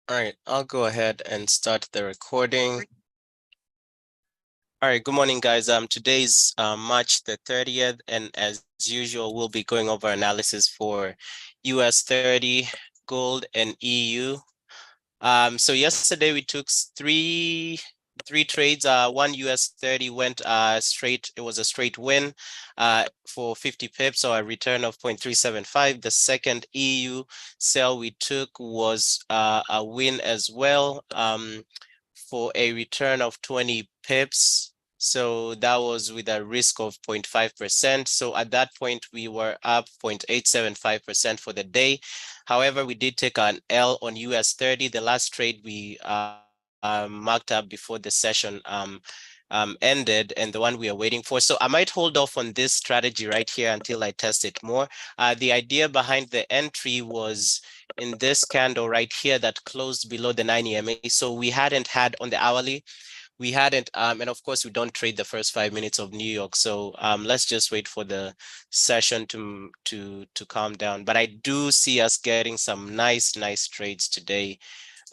All right, I'll go ahead and start the recording. All right, good morning, guys. Today's March the 30th, and as usual, we'll be going over analysis for US 30, gold, and EU. So yesterday we took three trades. One US 30 went straight. It was a straight win for 50 pips, so a return of 0.375. The second EU sell we took was a win as well for a return of 20 pips. So that was with a risk of 0.5%. So at that point, we were up 0.875% for the day. However, we did take an L on US 30. The last trade we marked up before the session ended, and the one we are waiting for. So I might hold off on this strategy right here until I test it more. The idea behind the entry was in this candle right here that closed below the 9 EMA. So we hadn't had on the hourly, we hadn't, and of course we don't trade the first 5 minutes of New York. So let's just wait for the session to calm down. But I do see us getting some nice trades today,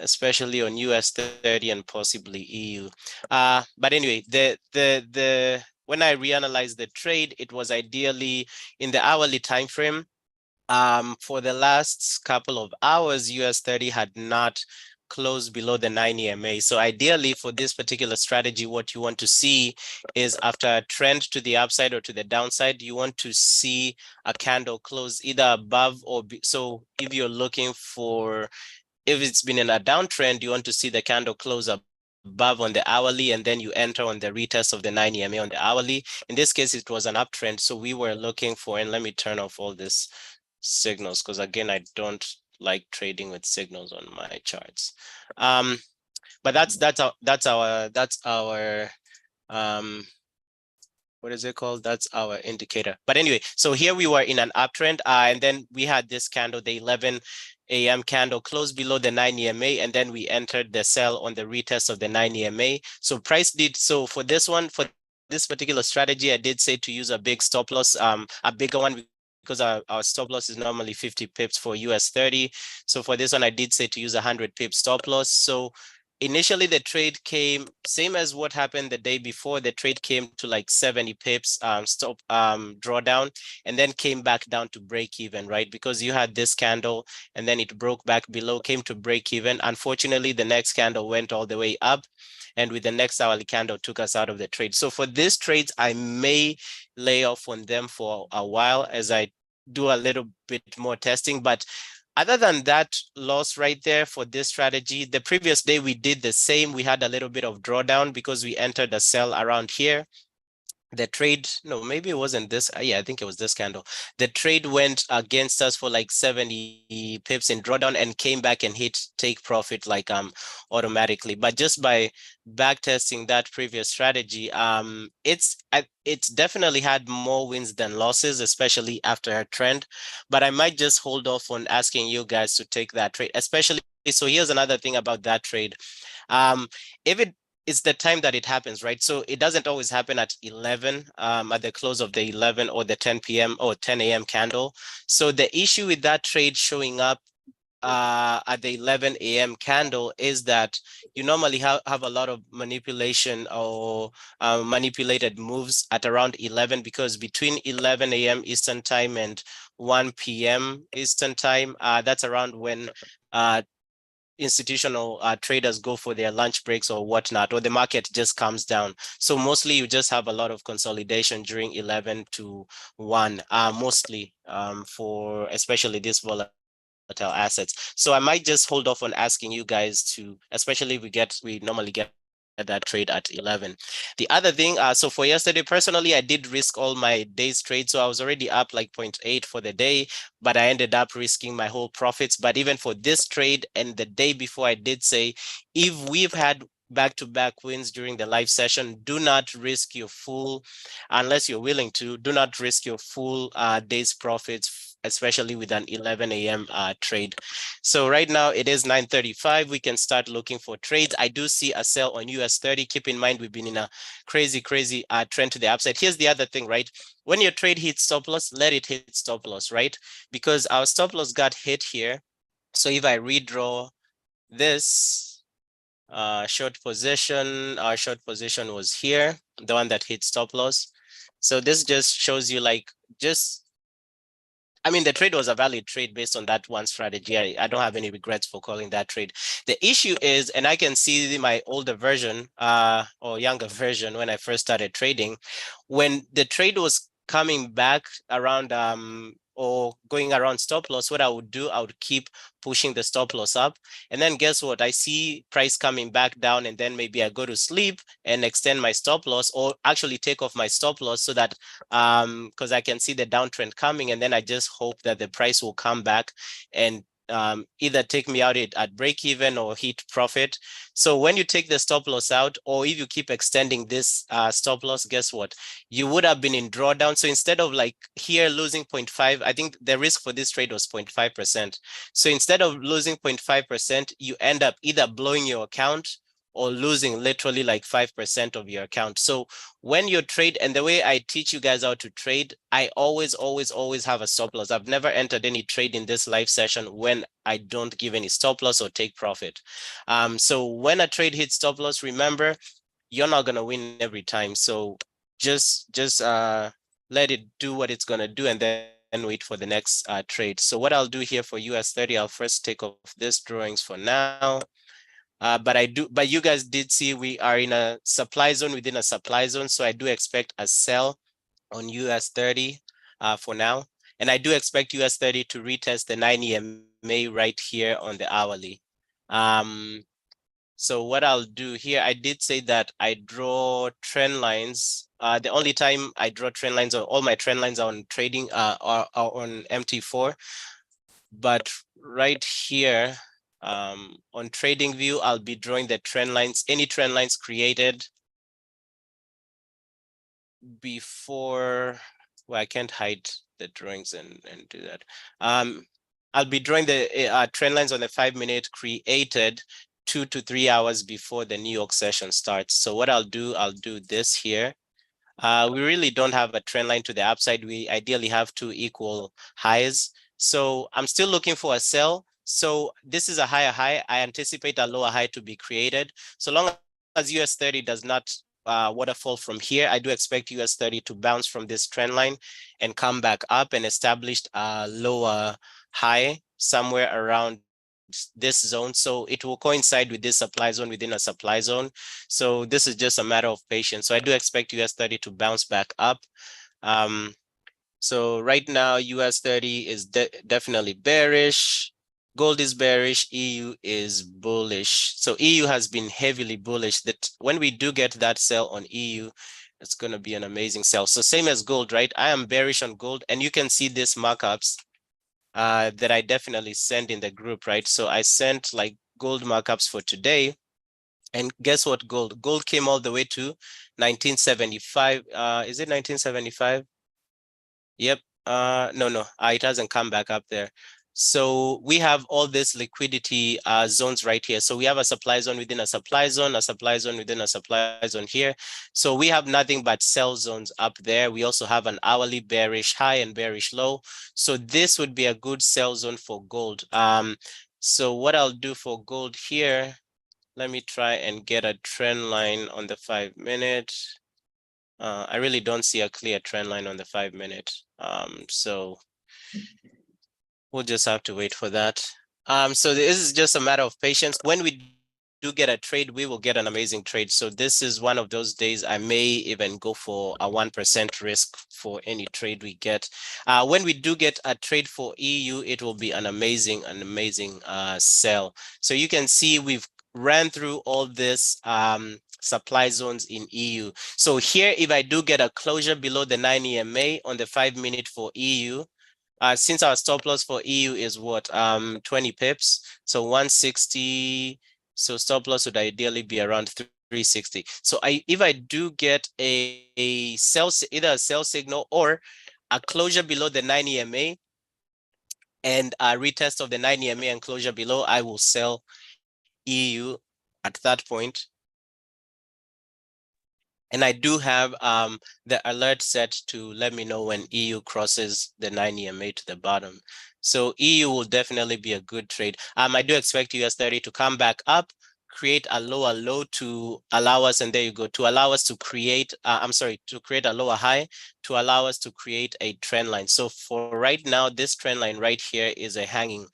especially on US 30 and possibly EU. But anyway, the when I reanalyzed the trade, it was ideally in the hourly time frame. For the last couple of hours, US 30 had not closed below the 9 EMA. So ideally for this particular strategy, what you want to see is after a trend to the upside or to the downside, you want to see a candle close either above or so if you're looking for, if it's been in a downtrend, you want to see the candle close above on the hourly, and then you enter on the retest of the 9 EMA on the hourly. In this case, it was an uptrend. So we were looking for, and let me turn off all this signals, because again, I don't like trading with signals on my charts. But that's our what is it called? That's our indicator. But anyway, so here we were in an uptrend, and then we had this candle, the 11 a.m. candle closed below the 9 EMA, and then we entered the sell on the retest of the 9 EMA. So price did so for this one, for this particular strategy, I did say to use a big stop loss, a bigger one, because our stop loss is normally 50 pips for US 30. So for this one, I did say to use 100 pip stop loss. So initially the trade came same as what happened the day before. The trade came to like 70 pips stop drawdown, and then came back down to break even, right? Because you had this candle and then it broke back below, came to break even. Unfortunately, the next candle went all the way up, and with the next hourly candle took us out of the trade. So for these trades, I may lay off on them for a while as I do a little bit more testing. But other than that loss right there for this strategy, the previous day we did the same. We had a little bit of drawdown because we entered a sell around here. The trade, no, maybe it wasn't this. Yeah, I think it was this candle. The trade went against us for like 70 pips in drawdown and came back and hit take profit like automatically. But just by back testing that previous strategy, it's definitely had more wins than losses, especially after a trend. But I might just hold off on asking you guys to take that trade, especially. So here's another thing about that trade. If it's the time that it happens, right? So it doesn't always happen at 11, at the close of the 11 or the 10 p.m. or 10 a.m. candle. So the issue with that trade showing up at the 11 a.m. candle is that you normally have a lot of manipulation or manipulated moves at around 11, because between 11 a.m. Eastern time and 1 p.m. Eastern time, that's around when institutional traders go for their lunch breaks or whatnot, or the market just comes down. So mostly you just have a lot of consolidation during 11 to 1, mostly for especially this volatile assets. So I might just hold off on asking you guys to, especially if we normally get that trade at 11. The other thing, so for yesterday, personally, I did risk all my day's trade. So I was already up like 0.8 for the day, but I ended up risking my whole profits. But even for this trade and the day before, I did say, if we've had back-to-back wins during the live session, do not risk your full, unless you're willing to, do not risk your full day's profits, especially with an 11 a.m. Trade. So right now it is 9:35. We can start looking for trades. I do see a sell on US 30. Keep in mind, we've been in a crazy trend to the upside. Here's the other thing, right? When your trade hits stop loss, let it hit stop loss, right? Because our stop loss got hit here. So if I redraw this short position, our short position was here, the one that hit stop loss. So this just shows you like just, I mean, the trade was a valid trade based on that one strategy. I don't have any regrets for calling that trade. The issue is, and I can see my older version or younger version when I first started trading, when the trade was coming back around or going around stop loss, what I would do, I would keep pushing the stop loss up. And then guess what? I see price coming back down, and then maybe I go to sleep and extend my stop loss, or actually take off my stop loss so that because I can see the downtrend coming, and then I just hope that the price will come back and either take me out at break even or hit profit. So when you take the stop loss out, or if you keep extending this stop loss, guess what? You would have been in drawdown. So instead of like here losing 0.5, I think the risk for this trade was 0.5%. So instead of losing 0.5%, you end up either blowing your account or losing literally like 5% of your account. So when you trade, and the way I teach you guys how to trade, I always have a stop loss. I've never entered any trade in this live session when I don't give any stop loss or take profit. So when a trade hits stop loss, remember, you're not going to win every time. So just let it do what it's going to do, and then wait for the next trade. So what I'll do here for US30, I'll first take off this drawings for now. But you guys did see we are in a supply zone within a supply zone. So I do expect a sell on US30 for now. And I do expect US30 to retest the 9 EMA right here on the hourly. Um, so what I'll do here, I did say that I draw trend lines. The only time I draw trend lines, or all my trend lines are on trading are on MT4. But right here on trading view, I'll be drawing the trend lines, any trend lines created before, well, I can't hide the drawings and do that. I'll be drawing the trend lines on the 5-minute created 2 to 3 hours before the New York session starts. So what I'll do this here. We really don't have a trend line to the upside. We ideally have two equal highs. So I'm still looking for a sell. So this is a higher high. I anticipate a lower high to be created. So long as US30 does not waterfall from here, I do expect US30 to bounce from this trend line and come back up and establish a lower high somewhere around this zone. So it will coincide with this supply zone within a supply zone. So this is just a matter of patience. So I do expect US30 to bounce back up. So right now, US30 is definitely bearish. Gold is bearish, EU is bullish. So EU has been heavily bullish. That when we do get that sell on EU, it's going to be an amazing sell. So same as gold, right? I am bearish on gold, and you can see these markups that I definitely sent in the group, right? So I sent like gold markups for today. And guess what, gold came all the way to 1975. Is it 1975? Yep. No, it hasn't come back up there. So we have all this liquidity zones right here. So we have a supply zone within a supply zone, a supply zone within a supply zone here. So we have nothing but sell zones up there. We also have an hourly bearish high and bearish low. So this would be a good sell zone for gold. So what I'll do for gold here, let me try and get a trend line on the 5-minute. I really don't see a clear trend line on the 5-minute. So we'll just have to wait for that. So this is just a matter of patience. When we do get a trade, we will get an amazing trade. So this is one of those days I may even go for a 1% risk for any trade we get. When we do get a trade for EU, it will be an amazing sell. So you can see we've ran through all this supply zones in EU. So here, if I do get a closure below the 9 EMA on the 5-minute for EU, since our stop loss for EU is what 20 pips, so 160, so stop loss would ideally be around 360. So if I do get a sell, either a sell signal or a closure below the 9 EMA and a retest of the 9 EMA and closure below, I will sell EU at that point. And I do have the alert set to let me know when EU crosses the 9 EMA to the bottom. So EU will definitely be a good trade. I do expect US 30 to come back up, create a lower low to allow us, and there you go, to allow us to create, to create a lower high to allow us to create a trend line. So for right now, this trend line right here is a hanging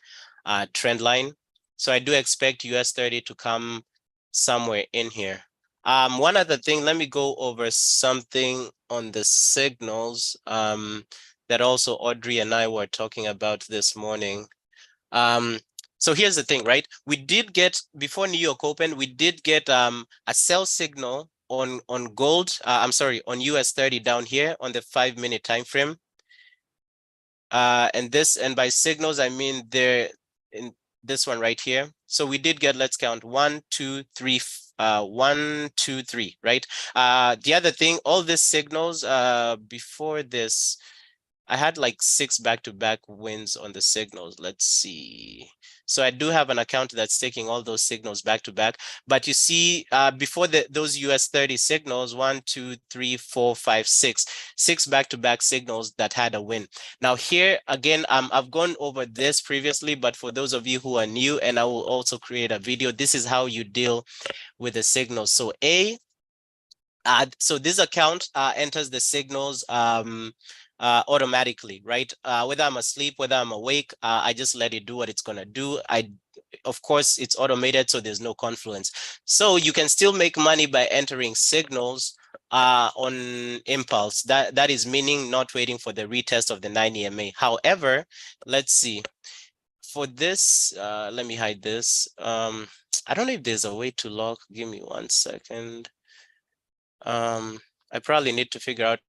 trend line. So I do expect US 30 to come somewhere in here. One other thing, let me go over something on the signals that also Audrey and I were talking about this morning. Um, so here's the thing, right? We did get, before New York opened, we did get a sell signal on gold, on US 30 down here on the 5-minute time frame. And by signals, I mean they're in this one right here. So we did get, let's count, 1, 2, 3, 1, 2, 3, right? The other thing, all these signals before this, I had like 6 back-to-back wins on the signals. Let's see. So I do have an account that's taking all those signals back-to-back. But you see, before those US 30 signals, 1, 2, 3, 4, 5, 6, 6 back-to-back signals that had a win. Now here, again, I've gone over this previously, but for those of you who are new, and I will also create a video, this is how you deal with the signals. So so this account enters the signals automatically, right? Whether I'm asleep, whether I'm awake, I just let it do what it's gonna do. Of course, it's automated, so there's no confluence. So you can still make money by entering signals on impulse. That is meaning not waiting for the retest of the 9 EMA. However, let's see. For this, let me hide this. I don't know if there's a way to lock. Give me 1 second. I probably need to figure out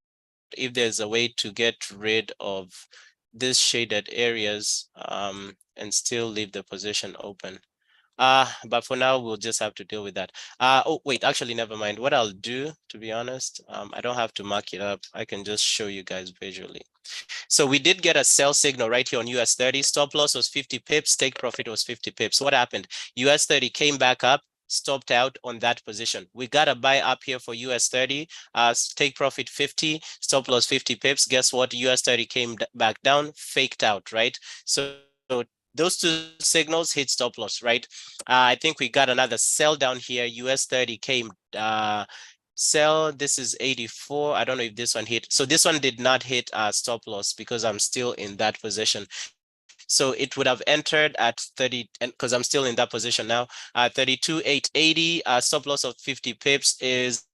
if there's a way to get rid of these shaded areas and still leave the position open. But for now, we'll just have to deal with that. Oh, wait, actually, never mind. What I'll do, to be honest, I don't have to mark it up. I can just show you guys visually. So we did get a sell signal right here on US 30. Stop loss was 50 pips. Take profit was 50 pips. What happened? US 30 came back up, stopped out on that position. We got a buy up here for US 30. Take profit 50, stop loss 50 pips. Guess what? US 30 came back down, faked out, right? So those two signals hit stop loss, right? I think we got another sell down here. US 30 came sell. This is 84. I don't know if this one hit. So this one did not hit stop loss because I'm still in that position. So it would have entered at 30, and because I'm still in that position now, 32,880. Stop loss of 50 pips is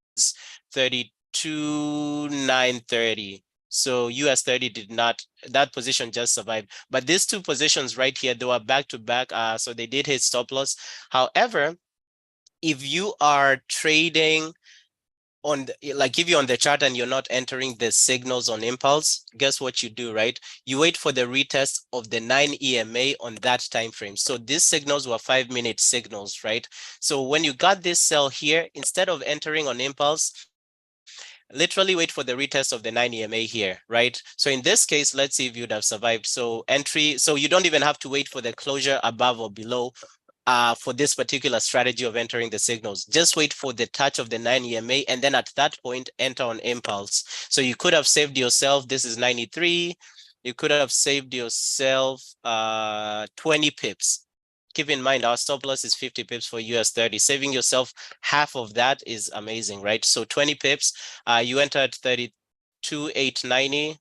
32,930. So US 30 did not, that position just survived. But these two positions right here, they were back to back. So they did hit stop loss. However, if you are trading like if you're on the chart and you're not entering the signals on impulse, guess what you do, right? You wait for the retest of the 9 EMA on that time frame. So these signals were 5-minute signals, right? So when you got this sell here, instead of entering on impulse, literally wait for the retest of the 9 EMA here, right? So in this case, let's see if you'd have survived. So so you don't even have to wait for the closure above or below for this particular strategy of entering the signals. Just wait for the touch of the 9 EMA, and then at that point, enter on impulse. So you could have saved yourself, this is 93, you could have saved yourself 20 pips. Keep in mind, our stop loss is 50 pips for US 30. Saving yourself half of that is amazing, right? So 20 pips, you entered 32,890.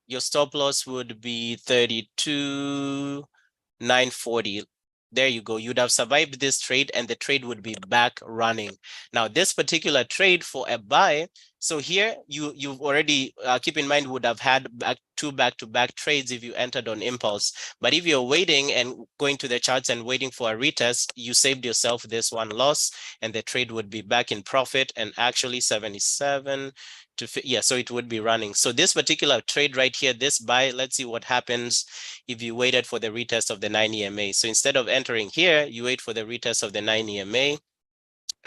Your stop loss would be 32,940. There you go. You'd have survived this trade and the trade would be back running. Now, this particular trade for a buy, so here you've already, keep in mind, would have had two back-to-back trades if you entered on impulse. But if you're waiting and going to the charts and waiting for a retest, you saved yourself this one loss and the trade would be back in profit, and actually 77 to, yeah, so it would be running. So this particular trade right here, this buy, let's see what happens if you waited for the retest of the 9 EMA. So instead of entering here, you wait for the retest of the 9 EMA.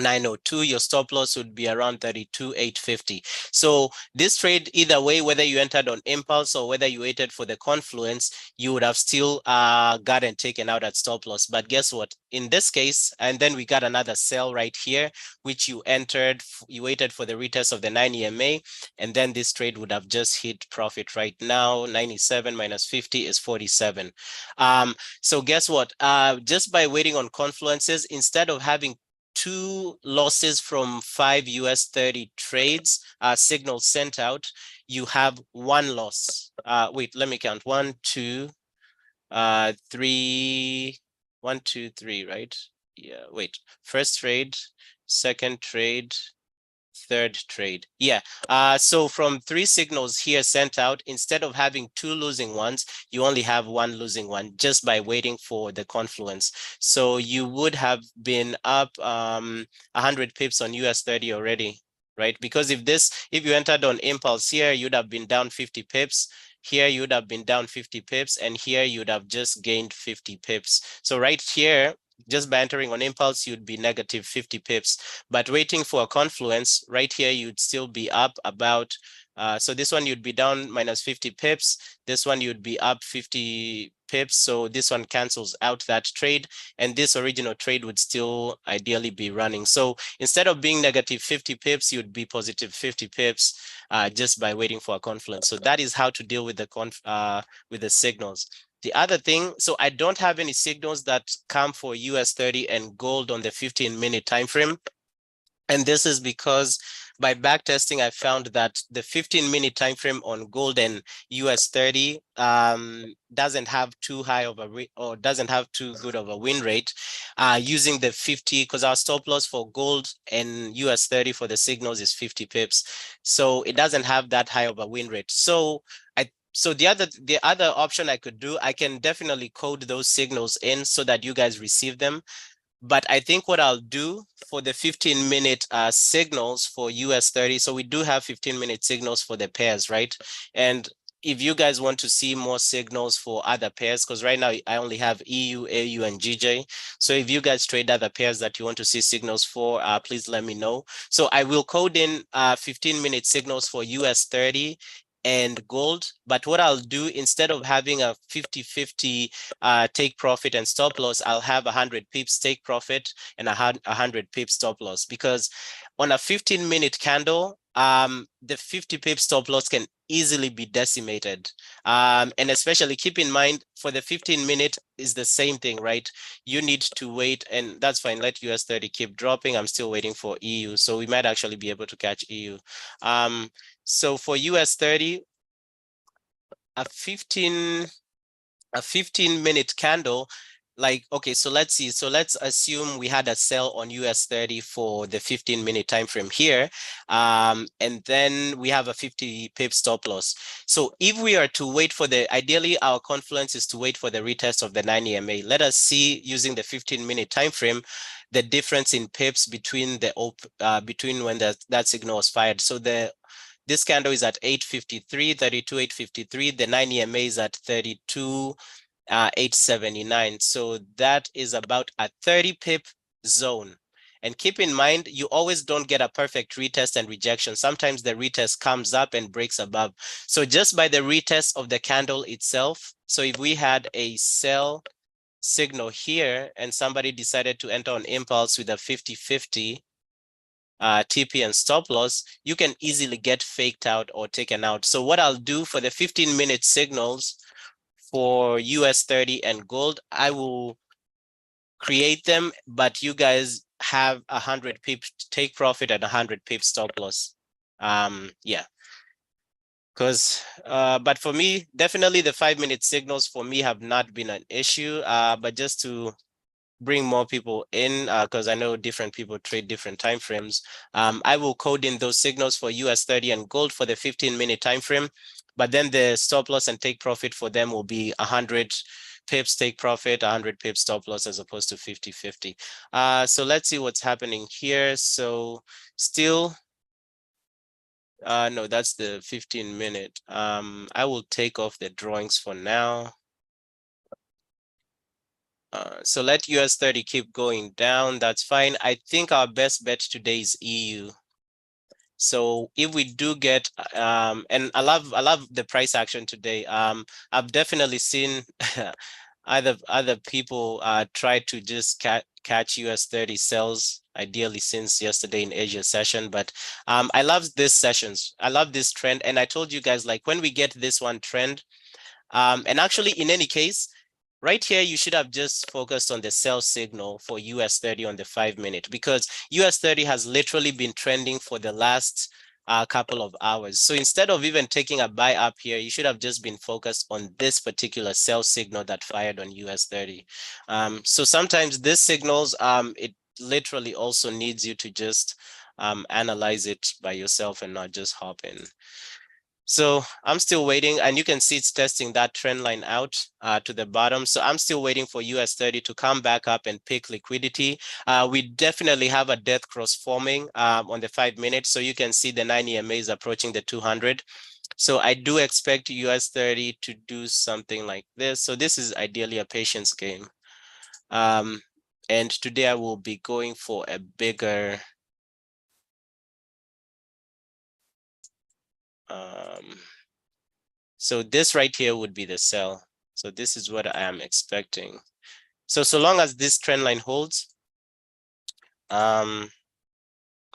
902, your stop loss would be around 32,850. So this trade, either way, whether you entered on impulse or whether you waited for the confluence, you would have still gotten taken out at stop loss. But guess what? In this case, and then we got another sell right here, which you entered, you waited for the retest of the 9 EMA, and then this trade would have just hit profit right now. 97 minus 50 is 47. So guess what? Just by waiting on confluences, instead of having 2 losses from 5 US 30 trades, signals sent out, you have 1 loss. Wait, let me count. 1, 2, 3, 1, 2, 3, right? Yeah, wait. First trade, second trade, third trade. Yeah. So from 3 signals here sent out, instead of having 2 losing ones, you only have 1 losing one just by waiting for the confluence. So you would have been up 100 pips on US 30 already, right? Because if you entered on impulse here, you'd have been down 50 pips. Here you'd have been down 50 pips, and here you'd have just gained 50 pips. So right here, just by entering on impulse, you'd be negative 50 pips. But waiting for a confluence, right here, you'd still be up about, so this one you'd be down minus 50 pips. This one you'd be up 50 pips. So this one cancels out that trade. And this original trade would still ideally be running. So instead of being negative 50 pips, you'd be positive 50 pips just by waiting for a confluence. So that is how to deal with the signals. The other thing, so I don't have any signals that come for US 30 and gold on the 15-minute time frame. And this is because by backtesting, I found that the 15-minute time frame on gold and US 30 doesn't have too high of a or doesn't have too good of a win rate using the 50, because our stop loss for gold and US 30 for the signals is 50 pips. So it doesn't have that high of a win rate. So the other option I could do, I can definitely code those signals in so that you guys receive them. But I think what I'll do for the 15-minute signals for US 30, so we do have 15-minute signals for the pairs, right? And if you guys want to see more signals for other pairs, because right now I only have EU, AU, and GJ. So if you guys trade other pairs that you want to see signals for, please let me know. So I will code in 15-minute signals for US 30 and gold. But what I'll do, instead of having a 50-50 take profit and stop loss, I'll have 100 pips take profit and 100 pips stop loss, because on a 15-minute candle, the 50 pip stop loss can easily be decimated. And especially keep in mind, for the 15-minute is the same thing, right? You need to wait, and that's fine. Let US 30 keep dropping. I'm still waiting for EU. So we might actually be able to catch EU. So for US 30, a 15-minute candle, like, okay, so let's see. So let's assume we had a sell on US 30 for the 15-minute time frame here. And then we have a 50 pip stop loss. So if we are to wait for ideally our confluence is to wait for the retest of the 9 EMA. Let us see, using the 15-minute time frame, the difference in pips between between when that signal was fired. So this candle is at 853, 32,853. The 9 EMA is at 32,879. So that is about a 30 pip zone. And keep in mind, you always don't get a perfect retest and rejection. Sometimes the retest comes up and breaks above. So just by the retest of the candle itself, so if we had a sell signal here and somebody decided to enter on impulse with a 50-50, TP and stop loss, you can easily get faked out or taken out. So what I'll do for the 15-minute signals for US 30 and gold, I will create them, but you guys have 100 pips take profit and 100 pips stop loss. Yeah. Because, but for me, definitely the 5-minute signals for me have not been an issue. But just to bring more people in, because I know different people trade different time frames. I will code in those signals for US 30 and gold for the 15-minute time frame, but then the stop loss and take profit for them will be 100 pips take profit, 100 pips stop loss, as opposed to 50-50. So let's see what's happening here. So still, no, that's the 15-minute. I will take off the drawings for now. So let US 30 keep going down. That's fine. I think our best bet today is EU. So if we do get, and I love the price action today. I've definitely seen other people try to just catch US 30 sells, ideally since yesterday in Asia session. But I love this sessions. I love this trend. And I told you guys, like when we get this one trend, and actually in any case, right here, you should have just focused on the sell signal for US 30 on the 5-minute, because US 30 has literally been trending for the last couple of hours. So instead of even taking a buy up here, you should have just been focused on this particular sell signal that fired on US 30. So sometimes these signals, it literally also needs you to just analyze it by yourself and not just hop in. So I'm still waiting, and you can see it's testing that trend line out to the bottom. So I'm still waiting for US 30 to come back up and pick liquidity. We definitely have a death cross forming on the 5-minute. So you can see the 9 EMA is approaching the 200. So I do expect US 30 to do something like this. So this is ideally a patience game. And today I will be going for a bigger so this right here would be the sell. So this is what I am expecting. So long as this trend line holds,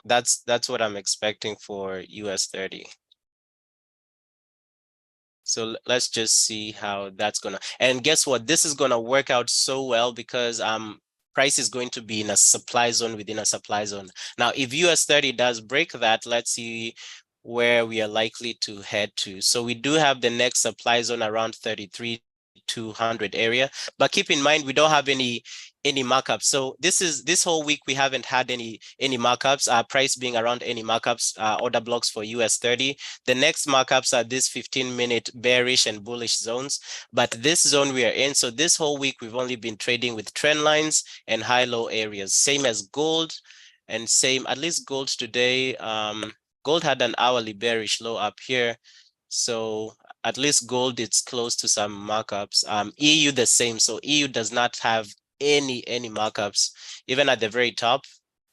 that's what I'm expecting for US 30. So let's just see how that's gonna, and guess what? This is gonna work out so well because price is going to be in a supply zone within a supply zone. Now, if US 30 does break that, let's see where we are likely to head to. So we do have the next supply zone around 33,200 area, but keep in mind we don't have any markups. So this whole week we haven't had any markups. Price being around any markups, order blocks for US 30. The next markups are this 15-minute bearish and bullish zones, but this zone we are in. So this whole week we've only been trading with trend lines and high-low areas, same as gold, and same at least gold today. Gold had an hourly bearish low up here. So at least gold, it's close to some markups. EU the same. So EU does not have any markups. Even at the very top,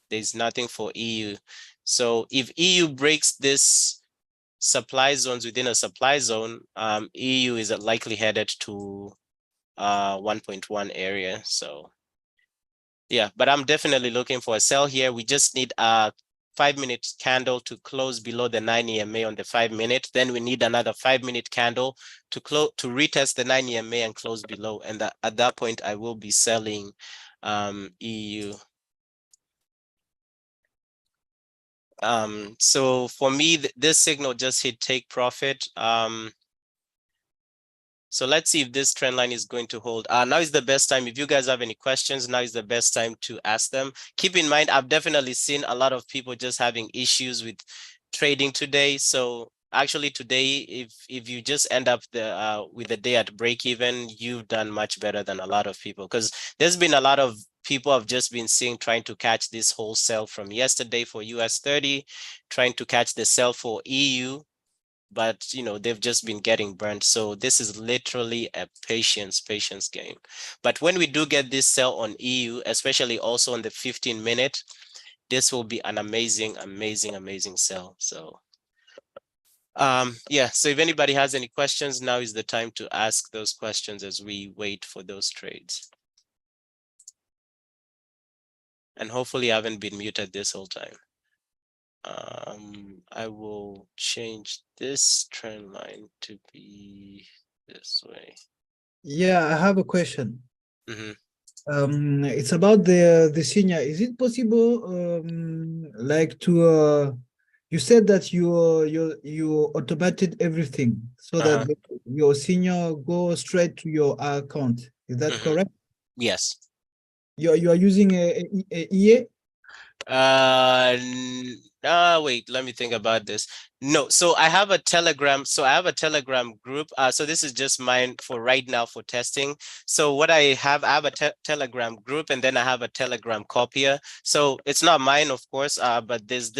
there's nothing for EU. So if EU breaks this supply zones within a supply zone, EU is likely headed to 1.1 area. So yeah, but I'm definitely looking for a sell here. We just need a 5-minute candle to close below the 9 EMA on the 5-minute. Then we need another 5-minute candle to retest the 9 EMA and close below. And at that point, I will be selling EU. So for me, this signal just hit take profit. So let's see if this trend line is going to hold. Now is the best time. If you guys have any questions, now is the best time to ask them. Keep in mind, I've definitely seen a lot of people just having issues with trading today. So actually today, if you just end up with the day at break even, you've done much better than a lot of people, because there's been a lot of people I've just been seeing trying to catch this whole sell from yesterday for US 30, trying to catch the sell for EU, but they've just been getting burned. So this is literally a patience game. But when we do get this sell on EU, especially also on the 15-minute, this will be an amazing sell. So yeah, so if anybody has any questions, now is the time to ask those questions as we wait for those trades. And hopefully I haven't been muted this whole time. I will change this trend line to be this way. Yeah, I have a question. Mm-hmm. It's about the senior. Is it possible, like to you said that you automated everything so that your senior go straight to your account. Is that correct? Yes. You are using a EA? Wait, let me think about this. No, so I have a Telegram. So I have a Telegram group. So this is just mine for right now for testing. So what I have a Telegram group, and then I have a Telegram copier. So it's not mine, of course. But there's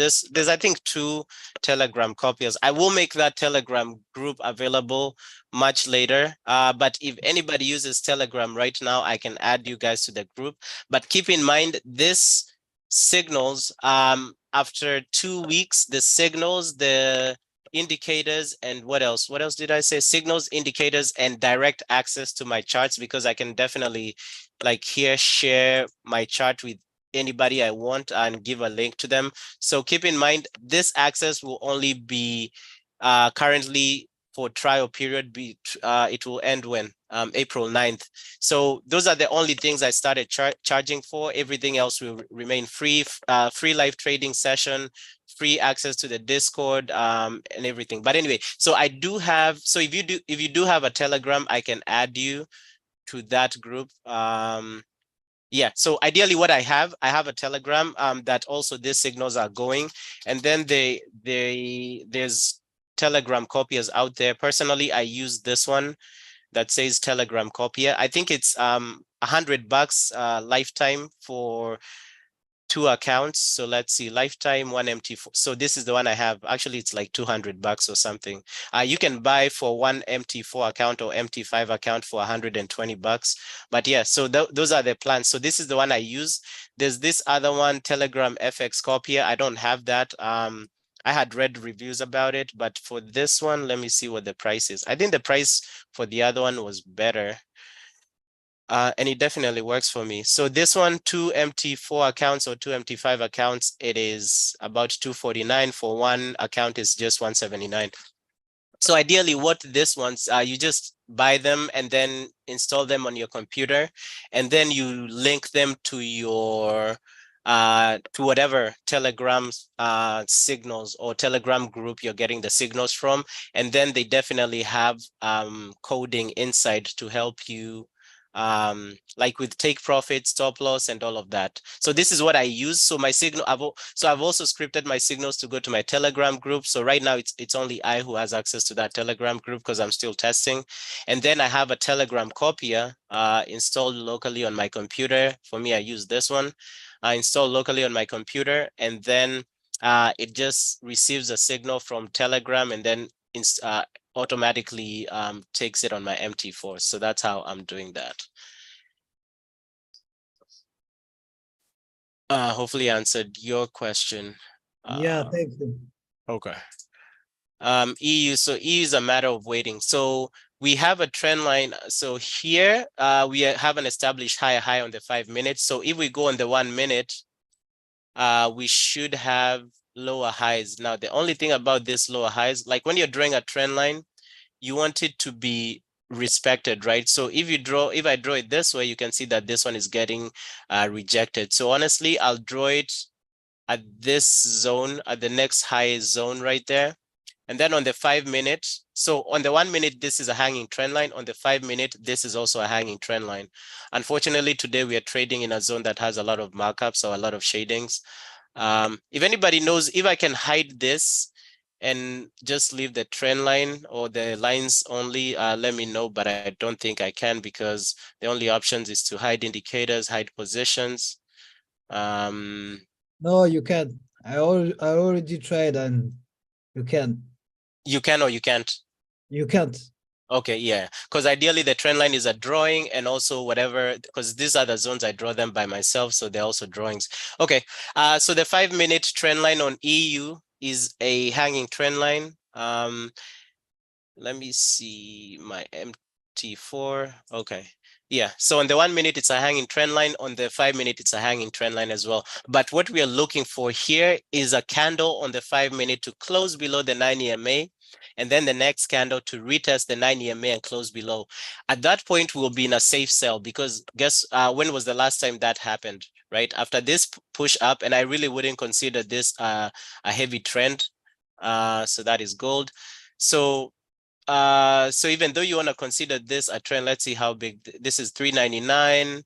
I think two Telegram copiers. I will make that Telegram group available much later. But if anybody uses Telegram right now, I can add you guys to the group. But keep in mind this signals after 2 weeks, the signals, the indicators, and what else did I say? Signals, indicators, and direct access to my charts, because I can definitely like here share my chart with anybody I want and give a link to them. So keep in mind this access will only be currently for trial period. It will end when April 9th. So those are the only things I started charging for. Everything else will remain free. Free live trading session, free access to the Discord, and everything. But anyway, so I do have. So if you do have a Telegram, I can add you to that group. Yeah. So ideally, what I have a Telegram that also these signals are going, and then there's Telegram copiers out there. Personally, I use this one that says Telegram copier. I think it's $100 lifetime for 2 accounts. So let's see, lifetime 1MT4. So this is the one I have. Actually, it's like $200 or something. You can buy for one MT4 account or MT5 account for $120. But yeah, so those are the plans. So this is the one I use. There's this other one, Telegram FX copier. I don't have that. I had read reviews about it, but for this one, let me see what the price is. I think the price for the other one was better. And it definitely works for me. So this one, 2MT4 accounts or 2MT5 accounts, it is about 249. For one account is just 179. So ideally, what this ones, you just buy them and then install them on your computer, and then you link them to your to whatever Telegram signals or Telegram group you're getting the signals from, and then they definitely have coding inside to help you like with take profit, stop loss, and all of that. So this is what I use. So my signal, I've also scripted my signals to go to my Telegram group. So right now it's only I who has access to that Telegram group because I'm still testing. And then I have a Telegram copier installed locally on my computer. For me, I use this one. I install locally on my computer, and then it just receives a signal from Telegram, and then automatically takes it on my MT4. So that's how I'm doing that. Hopefully answered your question. Yeah, Uh, thank you. okay. EU, so EU is a matter of waiting. So we have a trend line. So here we have an established high on the 5 minutes. So if we go on the 1 minute, we should have lower highs. Now, the only thing about this lower highs, like when you're drawing a trend line, you want it to be respected, right? So if I draw it this way, you can see that this one is getting rejected. So honestly, I'll draw it at this zone, at the next high zone right there. And then on the 5 minute, so on the 1 minute, this is a hanging trend line. On the 5 minute, this is also a hanging trend line. Unfortunately, today we are trading in a zone that has a lot of markups or a lot of shadings. If anybody knows, if I can hide this and just leave the trend line or the lines only, let me know, but I don't think I can because the only options is to hide indicators, hide positions. Um, No, you can't. I already tried and you can't. you can or you can't. You can't. Okay, yeah, because ideally the trend line is a drawing, and also whatever, because these are the zones I draw them by myself, so they're also drawings. Okay, so the 5 minute trend line on EU is a hanging trend line. Let me see my MT4. Okay. Yeah. So on the 1 minute, it's a hanging trend line. On the 5 minute, it's a hanging trend line as well. But what we are looking for here is a candle on the 5 minute to close below the 9 EMA, and then the next candle to retest the 9 EMA and close below. At that point, we'll be in a safe sell, because guess when was the last time that happened, right? After this push up, and I really wouldn't consider this a heavy trend. So that is gold. So even though you want to consider this a trend, let's see how big this is. 399.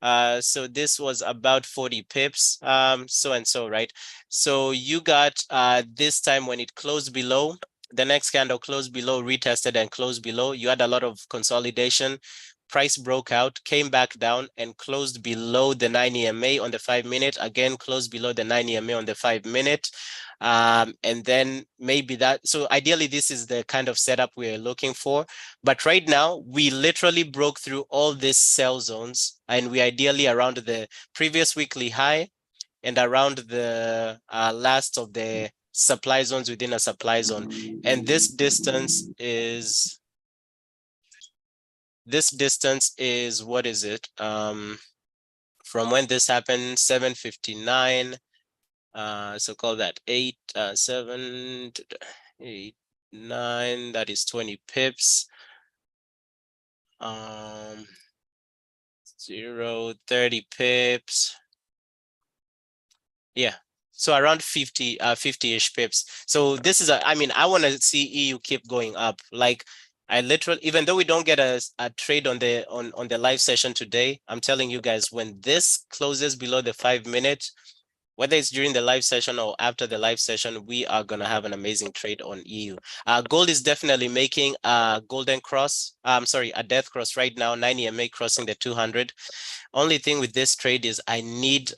So this was about 40 pips, so and so, right? So you got this time when it closed below, the next candle closed below, retested and closed below. You had a lot of consolidation. Price broke out, came back down and closed below the 9 EMA on the 5-minute, again closed below the 9 EMA on the 5-minute. And then maybe that, so ideally this is the kind of setup we're looking for. But right now, we literally broke through all these sell zones, and we ideally around the previous weekly high and around the last of the supply zones within a supply zone. And this distance is what is it? From when this happened, 7:59. So call that 7, 8, 9. That is 20 pips. 30 pips. Yeah. So around 50-ish pips. So this is I mean, I want to see EU keep going up. Like I literally, even though we don't get a trade on the live session today, I'm telling you guys, when this closes below the 5-minute, whether it's during the live session or after the live session, we are going to have an amazing trade on EU. Gold is definitely making a golden cross. I'm sorry, a death cross right now, 9 EMA crossing the 200. Only thing with this trade is I need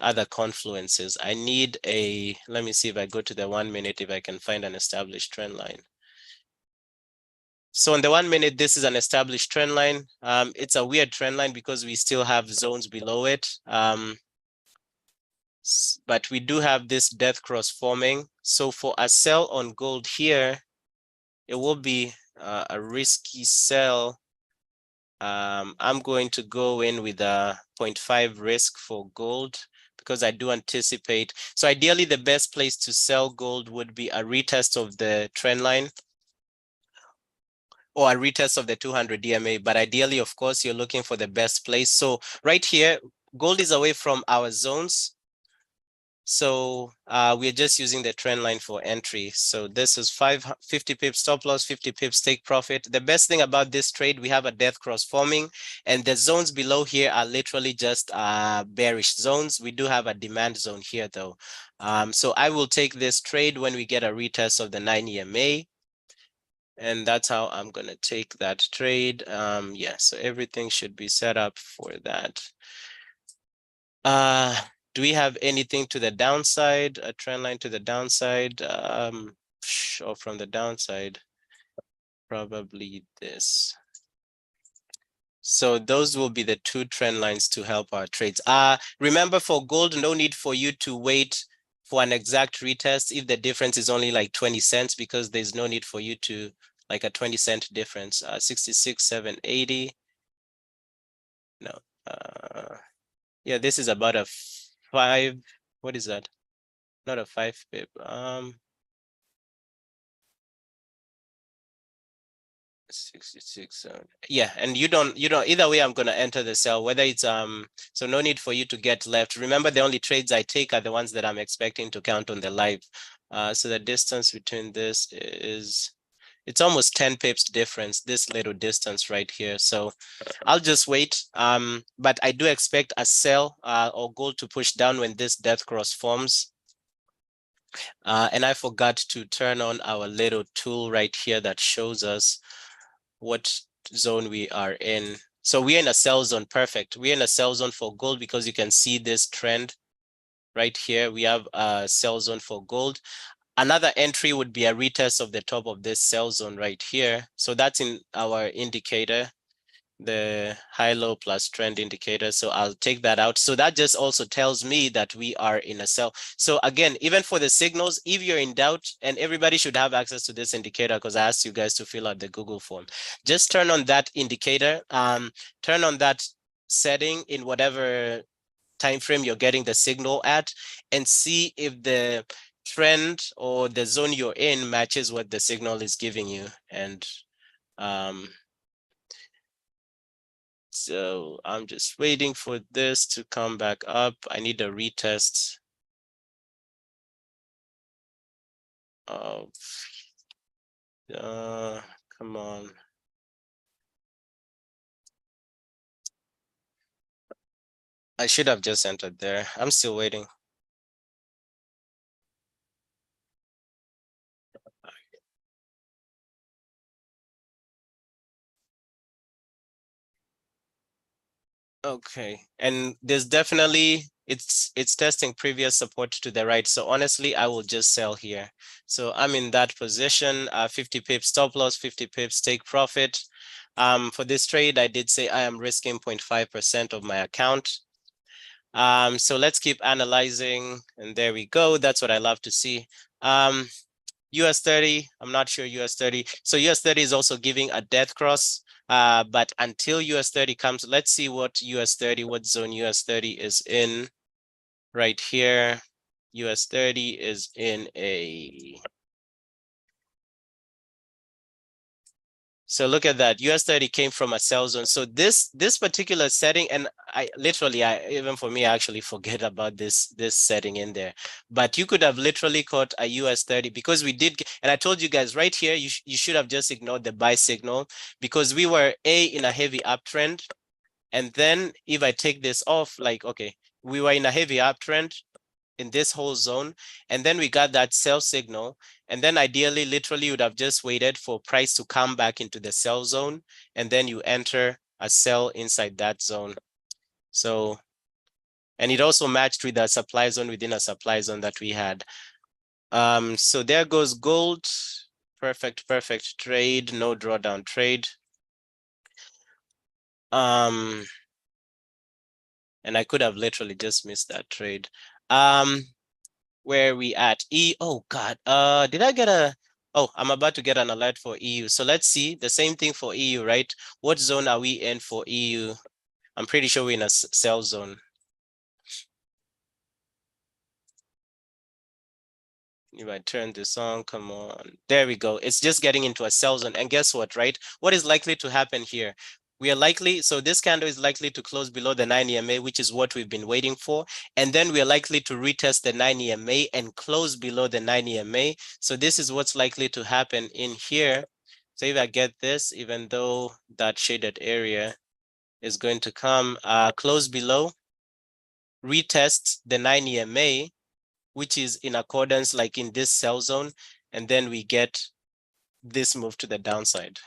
other confluences. I need let me see if I go to the 1-minute, if I can find an established trend line. So on the 1-minute, this is an established trend line. It's a weird trend line because we still have zones below it. But we do have this death cross forming. So for a sell on gold here, it will be a risky sell. I'm going to go in with a 0.5 risk for gold because I do anticipate. So ideally, the best place to sell gold would be a retest of the trend line or a retest of the 200 DMA. But ideally, of course, you're looking for the best place. So right here, gold is away from our zones. So we're just using the trend line for entry. So this is 50 pips stop loss, 50 pips take profit. The best thing about this trade, we have a death cross forming, and the zones below here are literally just bearish zones. We do have a demand zone here though. So I will take this trade when we get a retest of the 9 EMA. And that's how I'm gonna take that trade. Yeah, so everything should be set up for that. Do we have anything to the downside, a trend line to the downside? Or from the downside, probably this. So those will be the two trend lines to help our trades. Remember for gold, no need for you to wait for an exact retest if the difference is only like 20 cents, because there's no need for you to like a 20-cent difference. 66,780. No. Yeah, this is about a 5. What is that? Not a 5 pip. 66. Yeah, and you don't either way. I'm gonna enter the sell, whether it's so no need for you to get left. Remember, the only trades I take are the ones that I'm expecting to count on the live. So the distance between this is, it's almost 10 pips difference, this little distance right here. So I'll just wait. But I do expect a sell or gold to push down when this death cross forms. And I forgot to turn on our little tool right here that shows us what zone we are in. So we're in a sell zone. Perfect. We're in a sell zone for gold because you can see this trend right here. We have a sell zone for gold. Another entry would be a retest of the top of this sell zone right here. So that's in our indicator, the high-low plus trend indicator. So I'll take that out. So that just also tells me that we are in a sell. So again, even for the signals, if you're in doubt, and everybody should have access to this indicator because I asked you guys to fill out the Google form, just turn on that indicator, turn on that setting in whatever time frame you're getting the signal at, and see if the trend or the zone you're in matches what the signal is giving you. And so I'm just waiting for this to come back up. I need a retest of, come on. I should have just entered there. I'm still waiting. Okay, and there's definitely it's testing previous support to the right. So honestly, I will just sell here. So I'm in that position, 50 pips stop loss, 50 pips take profit. For this trade, I did say I am risking 0.5% of my account. So let's keep analyzing, and there we go. That's what I love to see. US 30, I'm not sure US 30. So US 30 is also giving a death cross. But until US 30 comes, let's see what US 30, what zone US 30 is in right here. US 30 is in a, so look at that. US 30 came from a sell zone. So this particular setting, and I literally, I even for me, I actually forget about this setting in there. But you could have literally caught a US 30 because we did, and I told you guys right here, you should have just ignored the buy signal because we were in a heavy uptrend. And then if I take this off, like, okay, we were in a heavy uptrend in this whole zone, and then we got that sell signal, and then ideally literally you would have just waited for price to come back into the sell zone, and then you enter a sell inside that zone. So, and it also matched with a supply zone within a supply zone that we had. So there goes gold. Perfect trade, no drawdown trade. And I could have literally just missed that trade. Where are we at? Oh God, did I get a, oh, I'm about to get an alert for EU. So let's see the same thing for EU, right? What zone are we in for EU? I'm pretty sure we're in a sell zone. If I turn this on, come on. There we go. It's just getting into a sell zone. And guess what, right? What is likely to happen here? We are likely, so this candle is likely to close below the 9 EMA, which is what we've been waiting for. And then we are likely to retest the 9 EMA and close below the 9 EMA. So this is what's likely to happen in here. So if I get this, even though that shaded area is going to come close below, retest the 9 EMA, which is in accordance like in this sell zone, and then we get this move to the downside.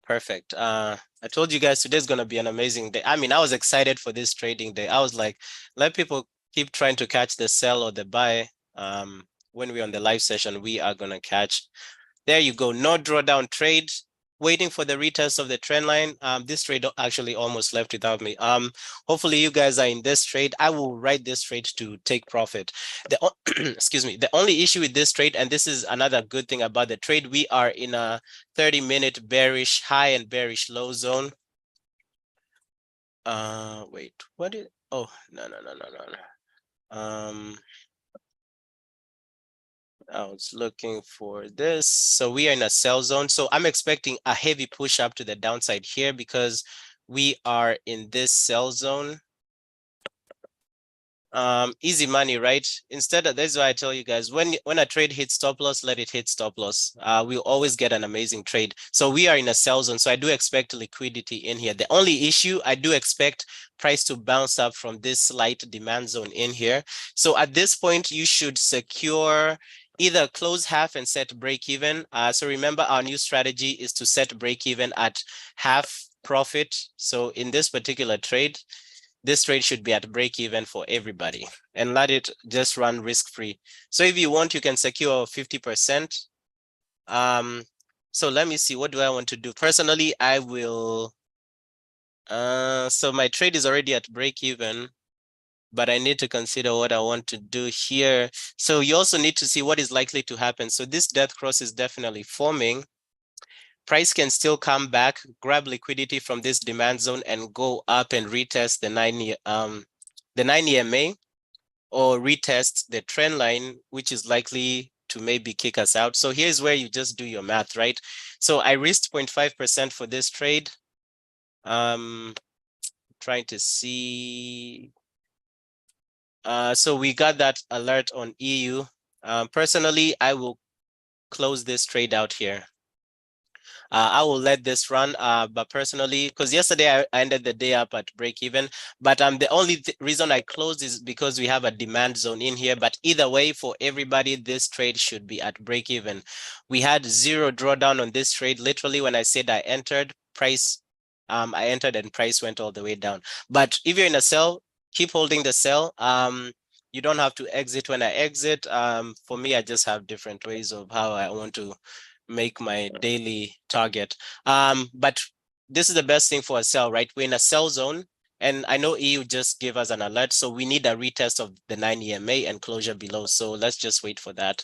Perfect. I told you guys today's gonna be an amazing day. I mean, I was excited for this trading day. I was like, let people keep trying to catch the sell or the buy. When we're on the live session, we are gonna catch. There you go, no drawdown trade, waiting for the retest of the trend line. This trade actually almost left without me. Hopefully you guys are in this trade. I will write this trade to take profit. Excuse me, the only issue with this trade, and this is another good thing about the trade, we are in a 30-minute bearish high and bearish low zone. Wait, what is, oh, no. I was looking for this. So we are in a sell zone. So I'm expecting a heavy push up to the downside here because we are in this sell zone. Easy money, right? Instead of, that's why I tell you guys, when a trade hits stop loss, let it hit stop loss. We'll always get an amazing trade. So we are in a sell zone, so I do expect liquidity in here. The only issue, I do expect price to bounce up from this slight demand zone in here. So at this point, you should secure either close half and set break even. So remember, our new strategy is to set break even at half profit. So in this particular trade, this trade should be at break even for everybody and let it just run risk free. So if you want, you can secure 50%. So let me see, what do I want to do? Personally, I will, so my trade is already at break even, but I need to consider what I want to do here. So you also need to see what is likely to happen. So this death cross is definitely forming. Price can still come back, grab liquidity from this demand zone and go up and retest the 9 EMA or retest the trend line, which is likely to maybe kick us out. So here's where you just do your math, right? So I risked 0.5% for this trade. Trying to see. So we got that alert on EU. Personally, I will close this trade out here. I will let this run, but personally, because yesterday I ended the day up at break even, but the only reason I closed is because we have a demand zone in here. But either way, for everybody, this trade should be at break even. We had zero drawdown on this trade. Literally, when I said I entered, I entered and price went all the way down. But if you're in a sell, keep holding the sell. You don't have to exit when I exit. For me, I just have different ways of how I want to make my daily target. But this is the best thing for a sell, right? We're in a sell zone, and I know EU just gave us an alert, so we need a retest of the 9 EMA and closure below. So let's just wait for that.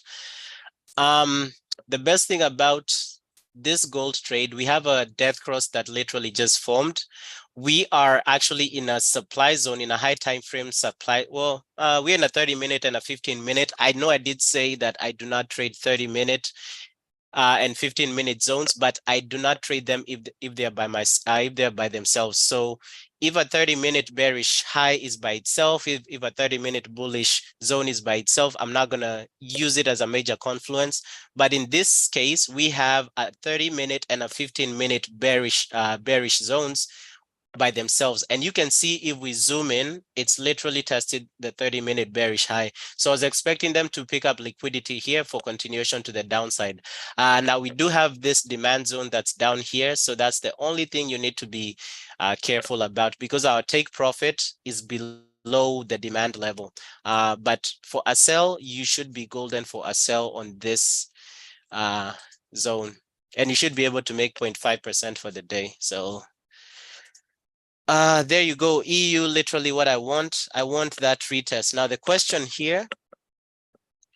The best thing about this gold trade, we have a death cross that literally just formed. We are actually in a supply zone, in a high time frame supply. Well, we're in a 30-minute and a 15-minute. I know I did say that I do not trade 30-minute and 15-minute zones, but I do not trade them if they're if they're by themselves. So if a 30-minute bearish high is by itself, if a 30-minute bullish zone is by itself, I'm not gonna use it as a major confluence. But in this case, we have a 30-minute and a 15-minute bearish zones by themselves. And you can see if we zoom in, it's literally tested the 30-minute bearish high. So I was expecting them to pick up liquidity here for continuation to the downside. Now we do have this demand zone that's down here. So that's the only thing you need to be careful about, because our take profit is below the demand level. But for a sell, you should be golden for a sell on this zone. And you should be able to make 0.5% for the day. So there you go. EU, literally what I want. I want that retest. Now the question here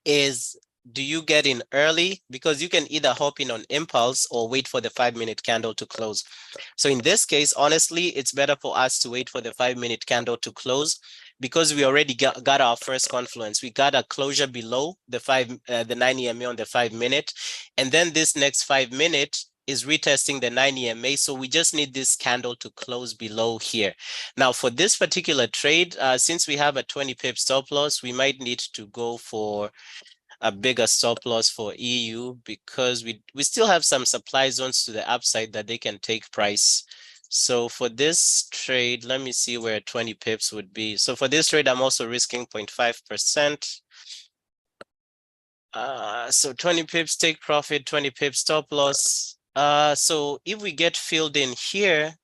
is, do you get in early? Because you can either hop in on impulse or wait for the 5-minute candle to close. So in this case, honestly, it's better for us to wait for the 5-minute candle to close, because we already got our first confluence. We got a closure below the 9 EMA on the 5-minute. And then this next 5-minute is retesting the 9 EMA. So we just need this candle to close below here. Now for this particular trade, since we have a 20 pip stop loss, we might need to go for a bigger stop loss for EU, because we still have some supply zones to the upside that they can take price. So for this trade, let me see where 20 pips would be. So for this trade, I'm also risking 0.5%. So 20 pips take profit, 20 pips stop loss. So if we get filled in here,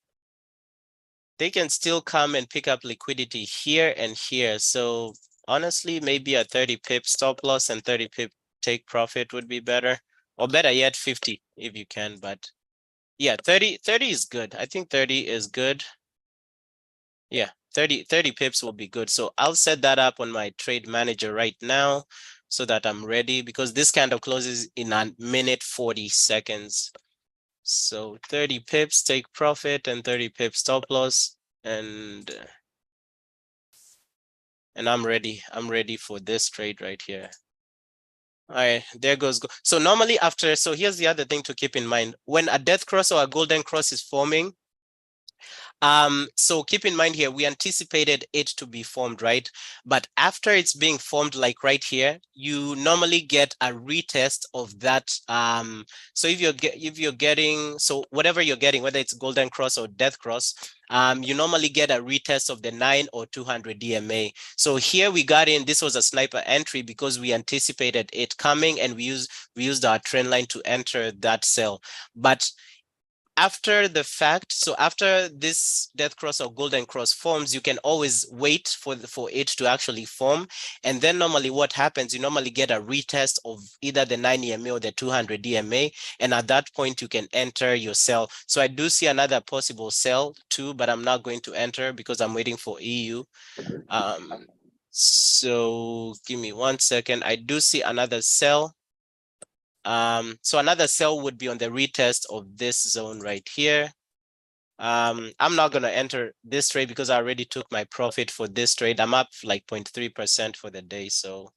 they can still come and pick up liquidity here and here. So honestly, maybe a 30 pip stop loss and 30 pip take profit would be better, or better yet 50 if you can. But yeah, 30 is good. I think 30 is good. Yeah, 30 pips will be good. So I'll set that up on my trade manager right now so that I'm ready, because this candle closes in a minute 40 seconds. So 30 pips take profit and 30 pips stop loss, and I'm ready. I'm ready for this trade right here. All right, there goes. So normally after, so here's the other thing to keep in mind. When a death cross or a golden cross is forming, so keep in mind here, we anticipated it to be formed, right? But after it's being formed, like right here, you normally get a retest of that. So if you're getting, so whatever you're getting, whether it's golden cross or death cross, you normally get a retest of the 9 or 200 DMA. So here we got in, this was a sniper entry because we anticipated it coming, and we used our trend line to enter that sell. But after the fact, so after this death cross or golden cross forms, you can always wait for it to actually form. And then normally what happens, you normally get a retest of either the 9 EMA or the 200 DMA. And at that point, you can enter your sell. So I do see another possible sell too, but I'm not going to enter because I'm waiting for EU. So give me 1 second. I do see another sell. So another sell would be on the retest of this zone right here. I'm not going to enter this trade because I already took my profit for this trade. I'm up like 0.3% for the day. So,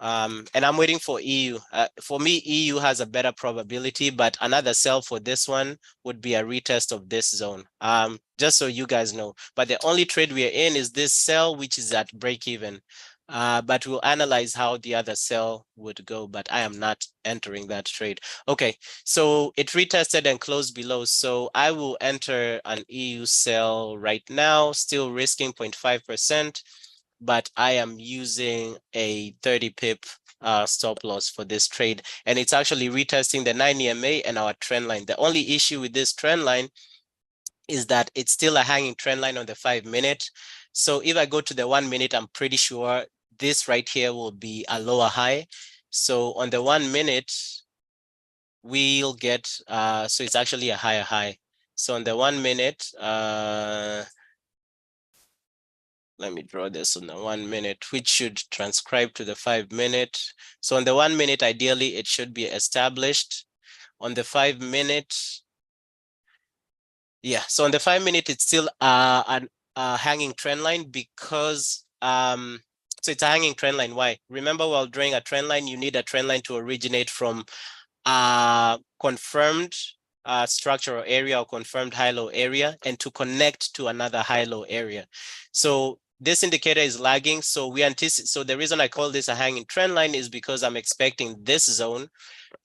and I'm waiting for EU. For me, EU has a better probability, but another sell for this one would be a retest of this zone. Just so you guys know. But the only trade we are in is this sell, which is at break even. but we'll analyze how the other sell would go, but I am not entering that trade. Okay, so it retested and closed below. So I will enter an EU sell right now, still risking 0.5%, but I am using a 30 pip stop loss for this trade. And it's actually retesting the 9 EMA and our trend line. The only issue with this trend line is that it's still a hanging trend line on the 5-minute. So if I go to the 1-minute, I'm pretty sure this right here will be a lower high. So on the 1-minute, we'll get, so it's actually a higher high. So on the 1-minute, let me draw this on the 1-minute, which should transcribe to the 5-minute. So on the 1-minute, ideally, it should be established. On the 5-minute, yeah, so on the 5-minute, it's still a hanging trend line because so it's a hanging trend line. Why? Remember, while drawing a trend line, you need a trend line to originate from confirmed structural area or confirmed high-low area and to connect to another high-low area. So this indicator is lagging. So we anticipate. So the reason I call this a hanging trend line is because I'm expecting this zone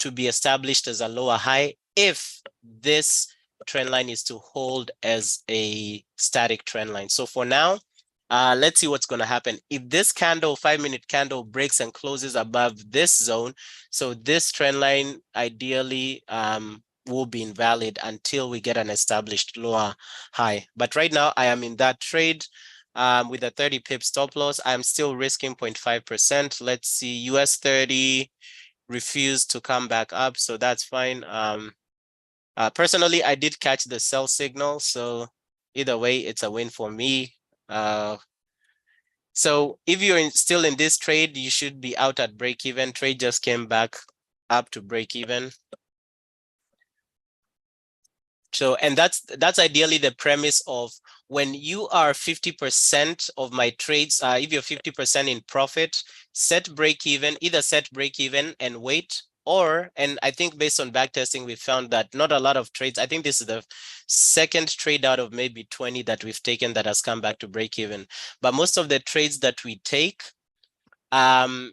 to be established as a lower high if this trend line is to hold as a static trend line. So for now, let's see what's going to happen. If this candle, 5-minute candle, breaks and closes above this zone, so this trend line ideally will be invalid until we get an established lower high. But right now, I am in that trade with a 30 pip stop loss. I'm still risking 0.5%. Let's see, US 30 refused to come back up, so that's fine. Personally, I did catch the sell signal, so either way, it's a win for me. So if you're still in this trade, you should be out at break even. Trade just came back up to break even. So, and that's ideally the premise of when you are 50% of my trades, if you're 50% in profit, set break even, either set break even and wait, or, and I think based on back testing, we found that not a lot of trades, I think this is the second trade out of maybe 20 that we've taken that has come back to break even. But most of the trades that we take, when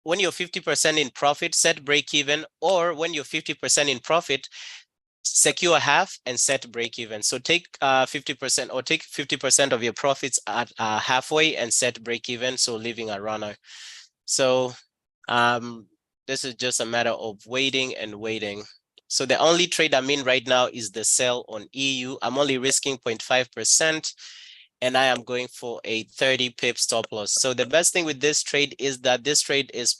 you're 50% in profit, set break even, or when you're 50% in profit, secure half and set break even. So take 50% or take 50% of your profits at halfway and set break even, so leaving a runner. So this is just a matter of waiting and waiting. So the only trade I'm in right now is the sell on EU. I'm only risking 0.5%. And I am going for a 30 pip stop loss. So the best thing with this trade is that this trade is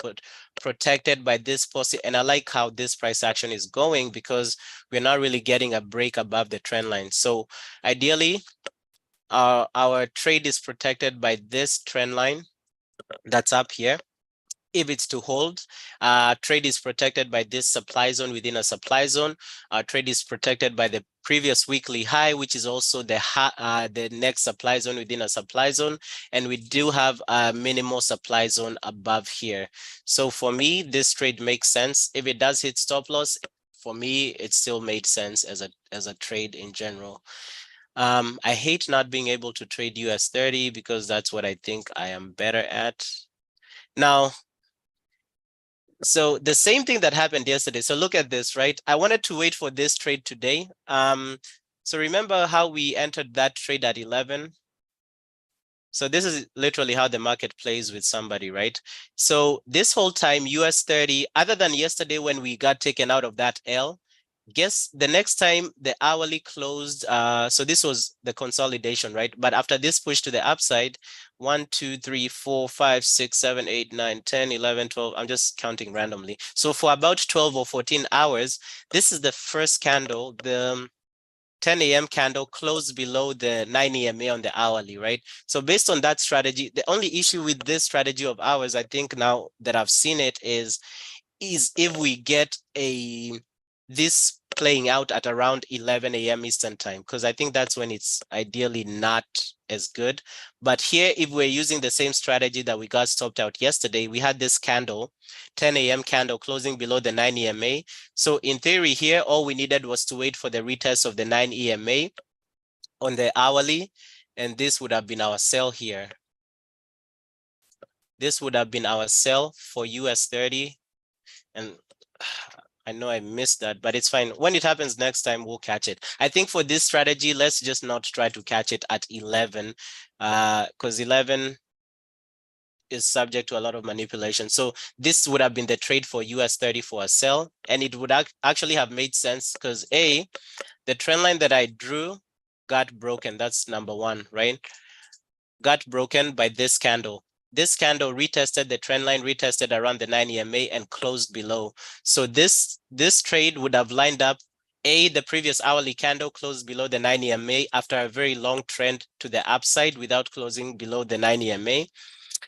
protected by this policy. And I like how this price action is going because we're not really getting a break above the trend line. So ideally, our trade is protected by this trend line that's up here. If it's to hold, trade is protected by this supply zone within a supply zone. Trade is protected by the previous weekly high, which is also the next supply zone within a supply zone. And we do have a minimal supply zone above here. So for me, this trade makes sense. If it does hit stop loss, for me, it still made sense as a trade in general. I hate not being able to trade US 30 because that's what I think I am better at. Now, so the same thing that happened yesterday. So look at this, right? I wanted to wait for this trade today. So remember how we entered that trade at 11? So this is literally how the market plays with somebody, right? So this whole time, US 30, other than yesterday when we got taken out of that L, guess the next time the hourly closed, so this was the consolidation, right? But after this push to the upside, 1, 2, 3, 4, 5, 6, 7, 8, 9, 10, 11, 12, I'm just counting randomly. So for about 12 or 14 hours, this is the first candle, the 10 a.m. candle closed below the 9 EMA on the hourly, right? So based on that strategy, the only issue with this strategy of ours, I think now that I've seen it, is if we get this playing out at around 11 a.m. Eastern time, because I think that's when it's ideally not as good. But here, if we're using the same strategy that we got stopped out yesterday, we had this candle, 10 a.m. candle closing below the 9 EMA. So in theory here, all we needed was to wait for the retest of the 9 EMA on the hourly, and this would have been our sell here. This would have been our sell for US 30. And I know I missed that, but it's fine. When it happens next time, we'll catch it. I think for this strategy, let's just not try to catch it at 11, because 11 is subject to a lot of manipulation. So this would have been the trade for US 30 for a sell, and it would actually have made sense because the trend line that I drew got broken. That's number one, right? Got broken by this candle. This candle retested the trend line, retested around the 9 EMA and closed below. So this trade would have lined up. The previous hourly candle closed below the 9 EMA after a very long trend to the upside without closing below the 9 EMA.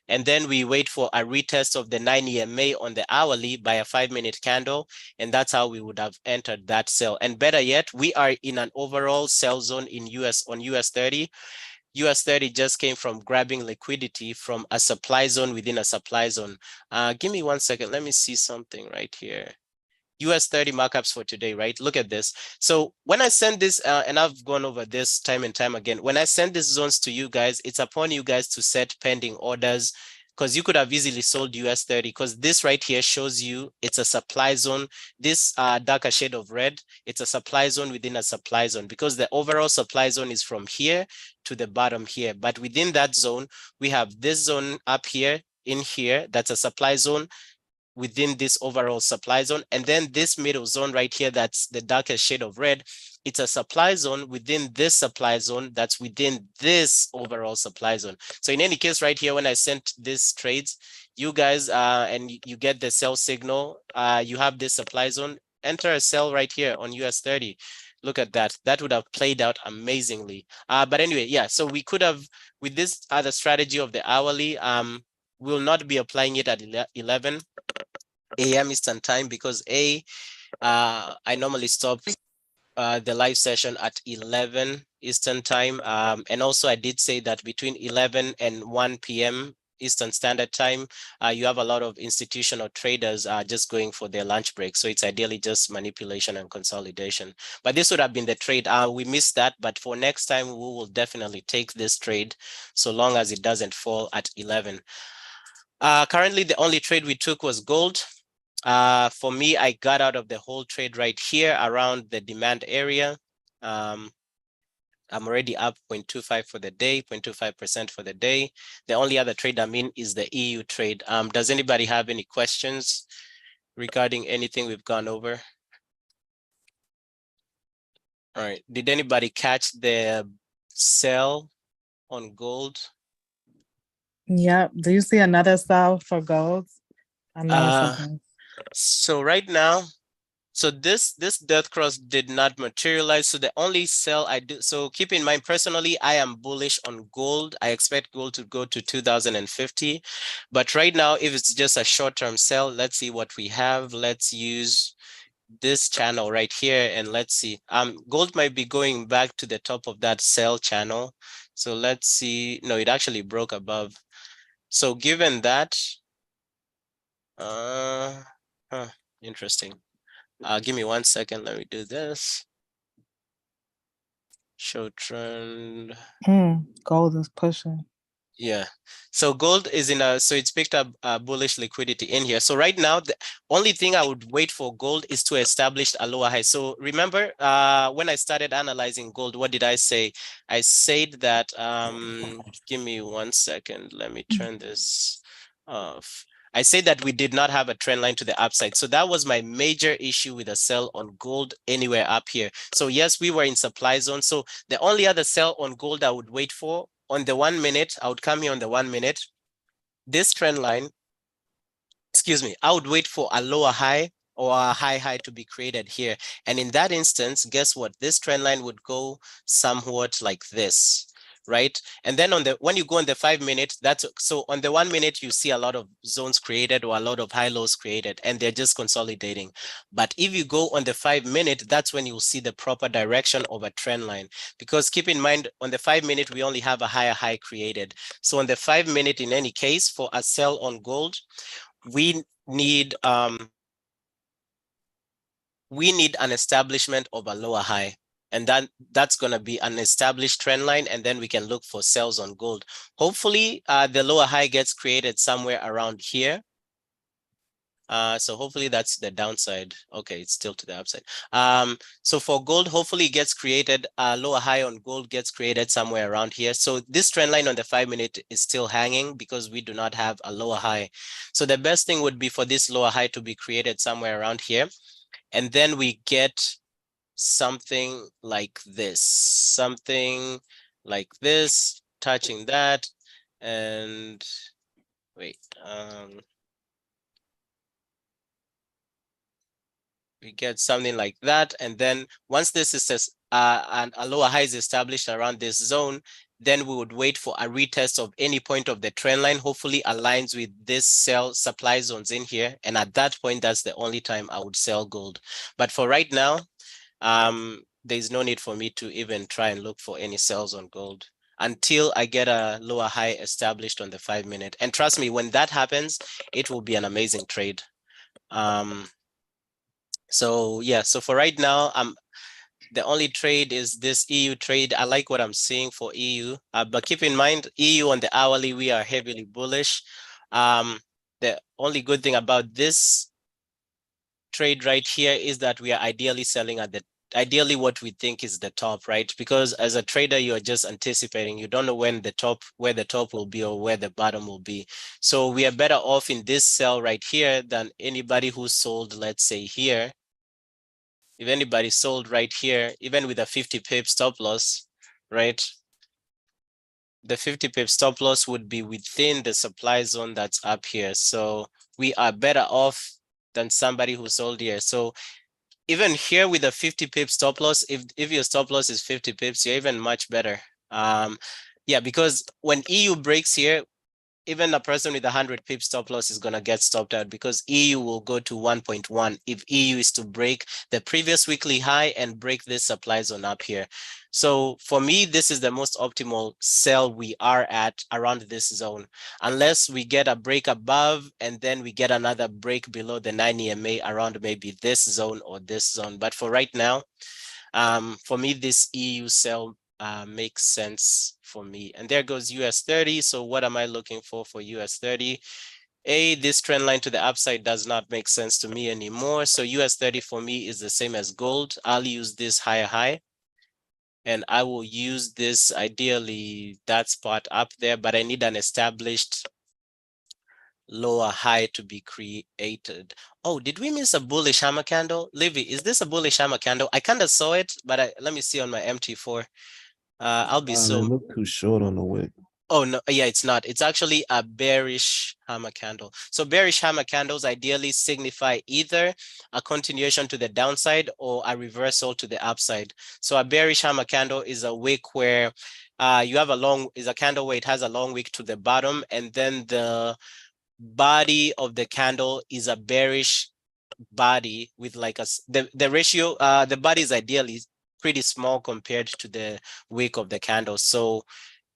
And then we wait for a retest of the 9 EMA on the hourly by a 5-minute candle. And that's how we would have entered that sell. And better yet, we are in an overall sell zone in US 30. US 30 just came from grabbing liquidity from a supply zone within a supply zone. Give me 1 second. Let me see something right here. US 30 markups for today, right? Look at this. So when I send this, and I've gone over this time and time again, when I send these zones to you guys, it's upon you guys to set pending orders, because you could have easily sold US 30, because this right here shows you it's a supply zone. This darker shade of red, it's a supply zone within a supply zone, because the overall supply zone is from here to the bottom here. But within that zone, we have this zone up here, in here, that's a supply zone within this overall supply zone. And then this middle zone right here, that's the darkest shade of red, it's a supply zone within this supply zone that's within this overall supply zone. So in any case, right here, when I sent these trades, you guys, and you get the sell signal, you have this supply zone, enter a sell right here on US 30. Look at that. That would have played out amazingly. But anyway, yeah, so we could have, with this other strategy of the hourly, we'll not be applying it at 11 a.m. Eastern time, because I normally stop the live session at 11 Eastern time. And also I did say that between 11 and 1 p.m. Eastern Standard Time, you have a lot of institutional traders just going for their lunch break. So it's ideally just manipulation and consolidation. But this would have been the trade. We missed that, but for next time, we will definitely take this trade so long as it doesn't fall at 11. Currently, the only trade we took was gold. For me, I got out of the whole trade right here around the demand area. I'm already up 0.25 for the day, 0.25% for the day. The only other trade I'm in is the EU trade. Does anybody have any questions regarding anything we've gone over? All right. Did anybody catch the sell on gold? Yep. Do you see another sell for gold? I know something. So right now, so this death cross did not materialize. So the only sell I do, so keep in mind, personally, I am bullish on gold. I expect gold to go to 2050. But right now, if it's just a short-term sell, let's see what we have. Let's use this channel right here, and let's see. Gold might be going back to the top of that sell channel. So let's see. No, it actually broke above. So given that, interesting. Give me 1 second. Let me do this. Show trend. Gold is pushing. Yeah. So gold is in a, so it's picked up bullish liquidity in here. So right now, the only thing I would wait for gold is to establish a lower high. So remember, when I started analyzing gold, what did I say? I said that, give me 1 second. Let me turn this off. I said that we did not have a trend line to the upside. So that was my major issue with a sell on gold anywhere up here. So yes, we were in supply zone. So the only other sell on gold I would wait for on the 1 minute, I would come here on the 1 minute. This trend line, excuse me, I would wait for a lower high or a high to be created here. And in that instance, guess what? This trend line would go somewhat like this, right? And then on the, when you go on the 5 minute, that's, so on the 1 minute, you see a lot of zones created or a lot of high lows created, and they're just consolidating. But if you go on the 5 minute, that's when you'll see the proper direction of a trend line. Because keep in mind, on the 5 minute, we only have a higher high created. So on the 5 minute, in any case, for a sell on gold, we need an establishment of a lower high. And that's going to be an established trend line, and then we can look for sells on gold. Hopefully the lower high gets created somewhere around here. So hopefully that's the downside. Okay, it's still to the upside. So for gold, hopefully it gets created, lower high on gold gets created somewhere around here. So this trend line on the 5-minute is still hanging because we do not have a lower high. So the best thing would be for this lower high to be created somewhere around here. And then we get something like this, touching that. And wait, we get something like that. And then once this is and a lower high is established around this zone, then we would wait for a retest of any point of the trend line, hopefully aligns with this sell supply zones in here. And at that point, that's the only time I would sell gold. But for right now, there's no need for me to even try and look for any sells on gold until I get a lower high established on the 5-minute. And trust me, when that happens, it will be an amazing trade. So yeah, so for right now, the only trade is this EU trade. I like what I'm seeing for EU, but keep in mind, EU on the hourly, we are heavily bullish. The only good thing about this trade right here is that we are ideally selling at the ideally what we think is the top, right? Because as a trader, you're just anticipating. You don't know when the top, where the top will be or where the bottom will be. So we are better off in this sell right here than anybody who sold, let's say here. If anybody sold right here, even with a 50 pip stop loss, right? The 50 pip stop loss would be within the supply zone that's up here. So we are better off than somebody who sold here. So even here with a 50 pip stop loss, if your stop loss is 50 pips, you're even much better. Yeah, because when EU breaks here, even a person with 100 pip stop loss is going to get stopped out because EU will go to 1.1 if EU is to break the previous weekly high and break this supply zone up here. So for me, this is the most optimal sell we are at around this zone, unless we get a break above and then we get another break below the 9 EMA around maybe this zone or this zone. But for right now, for me, this EU sell makes sense for me. And there goes US 30. So what am I looking for US 30? This trend line to the upside does not make sense to me anymore. So US 30 for me is the same as gold. I'll use this higher high. And I will use this ideally that spot up there, but I need an established lower high to be created. Oh, did we miss a bullish hammer candle? Livy, is this a bullish hammer candle? I kind of saw it, but let me see on my MT4. I'll be It so. looked too short on the wick. Oh, no, yeah, it's not. It's actually a bearish hammer candle. So bearish hammer candles ideally signify either a continuation to the downside or a reversal to the upside. So a bearish hammer candle is a wick where you have a candle where it has a long wick to the bottom, and then the body of the candle is a bearish body with like the ratio, the body is ideally pretty small compared to the wick of the candle. So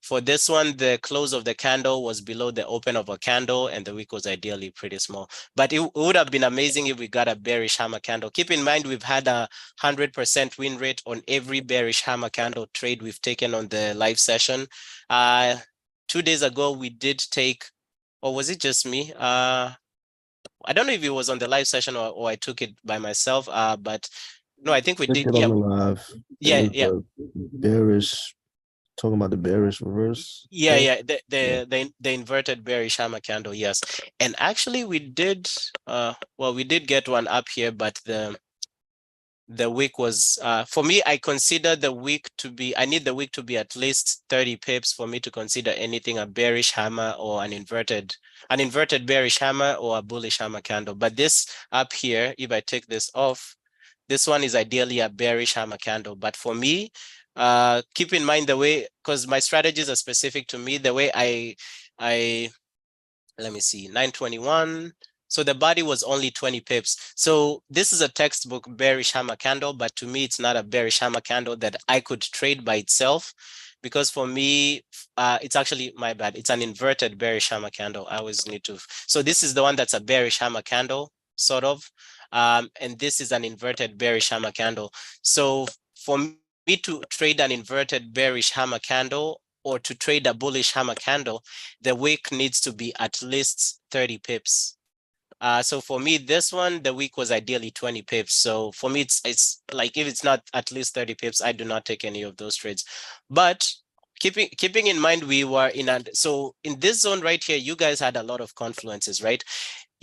for this one, the close of the candle was below the open of a candle and the wick was ideally pretty small. But it would have been amazing if we got a bearish hammer candle. Keep in mind, we've had a 100% win rate on every bearish hammer candle trade we've taken on the live session. 2 days ago, we did take, or was it just me? I don't know if it was on the live session or I took it by myself, but no, I think we Took did. it Yeah, on the live. It yeah, was yeah. the bearish, talking about the bearish reverse. Yeah, thing. yeah, the inverted bearish hammer candle, yes. And actually we did well, we did get one up here, but the wick was for me, I consider the wick to be, I need the wick to be at least 30 pips for me to consider anything a bearish hammer or an inverted bearish hammer or a bullish hammer candle. But this up here, if I take this off, this one is ideally a bearish hammer candle. But for me, keep in mind the way, because my strategies are specific to me, the way I let me see, 921. So the body was only 20 pips. So this is a textbook bearish hammer candle, but to me, it's not a bearish hammer candle that I could trade by itself, because for me, it's actually my bad. It's an inverted bearish hammer candle. I always need to. So this is the one that's a bearish hammer candle, sort of. And this is an inverted bearish hammer candle. So for me, me to trade an inverted bearish hammer candle or to trade a bullish hammer candle, the wick needs to be at least 30 pips. So for me, this one, the week was ideally 20 pips. So for me, it's like if it's not at least 30 pips, I do not take any of those trades. But keeping in mind, we were so in this zone right here, you guys had a lot of confluences, right?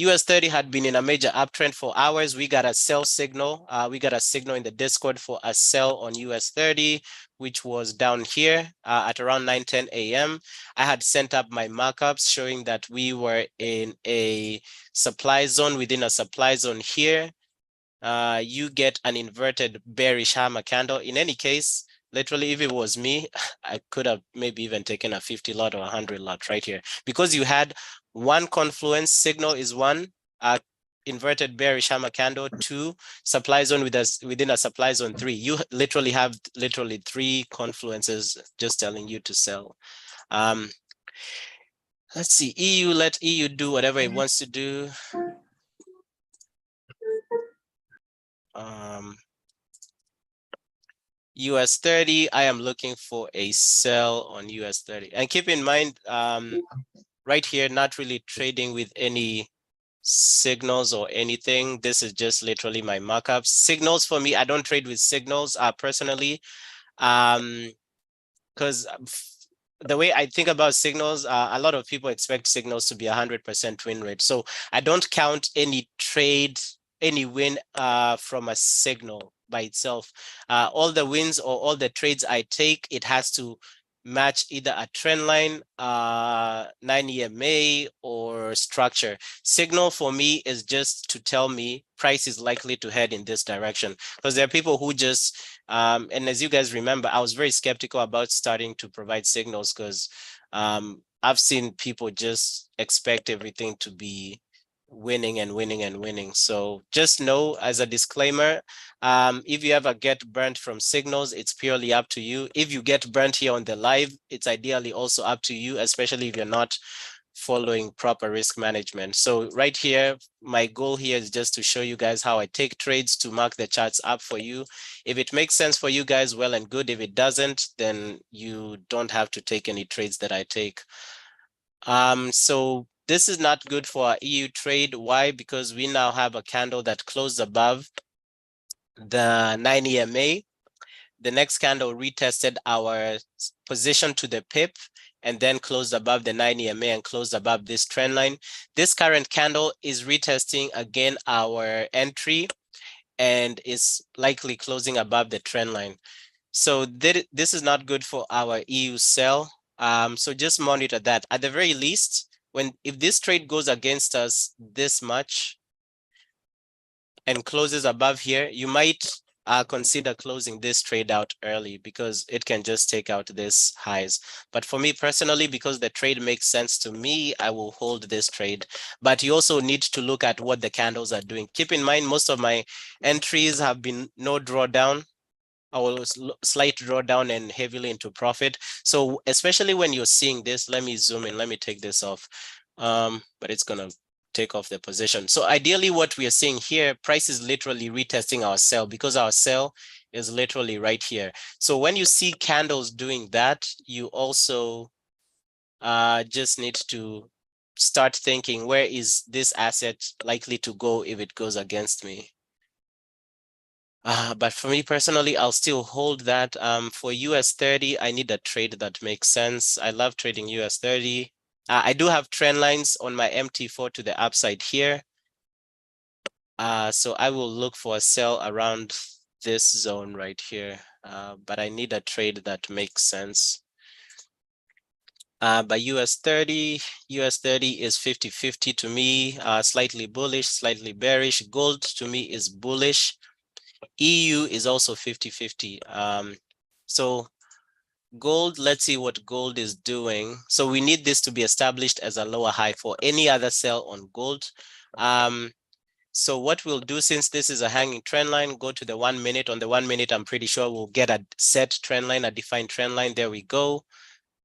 US 30 had been in a major uptrend for hours. We got a sell signal. We got a signal in the Discord for a sell on US 30, which was down here at around 9:10 a.m. I had sent up my markups showing that we were in a supply zone within a supply zone here. You get an inverted bearish hammer candle. In any case, literally, if it was me, I could have maybe even taken a 50 lot or 100 lot right here, because you had one confluence signal is one, inverted bearish hammer candle, two, supply zone within a supply zone, three. You literally have three confluences just telling you to sell. Let's see, EU, let EU do whatever it wants to do. US 30, I am looking for a sell on US 30. And keep in mind, right here, not really trading with any signals or anything. This is just literally my markups. Signals for me, I don't trade with signals personally. Because the way I think about signals, a lot of people expect signals to be 100% win rate. So I don't count any trade, any win from a signal by itself. All the wins or all the trades I take, it has to match either a trend line, 9 EMA, or structure. Signal for me is just to tell me price is likely to head in this direction, because there are people who just and as you guys remember, I was very skeptical about starting to provide signals because I've seen people just expect everything to be winning and winning and winning. So just know, as a disclaimer, if you ever get burnt from signals, it's purely up to you. If you get burnt here on the live, it's ideally also up to you, especially if you're not following proper risk management. So right here, my goal here is just to show you guys how I take trades to mark the charts up for you. If it makes sense for you guys, well and good. If it doesn't, then you don't have to take any trades that I take. So this is not good for our EU trade. Why? Because we now have a candle that closed above the 9 EMA. The next candle retested our position to the pip and then closed above the 9 EMA and closed above this trend line. This current candle is retesting again our entry and is likely closing above the trend line. So this is not good for our EU sell. So just monitor that. At the very least, if this trade goes against us this much and closes above here, you might consider closing this trade out early, because it can just take out this highs. But for me personally, because the trade makes sense to me, I will hold this trade. But you also need to look at what the candles are doing. Keep in mind, most of my entries have been no drawdown. I will slight drawdown and heavily into profit. So especially when you're seeing this, let me zoom in, let me take this off. But it's gonna take off the position. So ideally what we are seeing here, price is literally retesting our sell, because our sell is literally right here. So when you see candles doing that, you also just need to start thinking, where is this asset likely to go if it goes against me? But for me personally, I'll still hold that. For US 30, I need a trade that makes sense. I love trading US 30. I do have trend lines on my MT4 to the upside here. So I will look for a sell around this zone right here. But I need a trade that makes sense. But US 30 is 50-50 to me, slightly bullish, slightly bearish. Gold to me is bullish. EU is also 50-50. So gold, let's see what gold is doing. So we need this to be established as a lower high for any other sell on gold. So what we'll do, since this is a hanging trend line, go to the 1 minute. On the 1 minute, I'm pretty sure we'll get a set trend line, a defined trend line. There we go.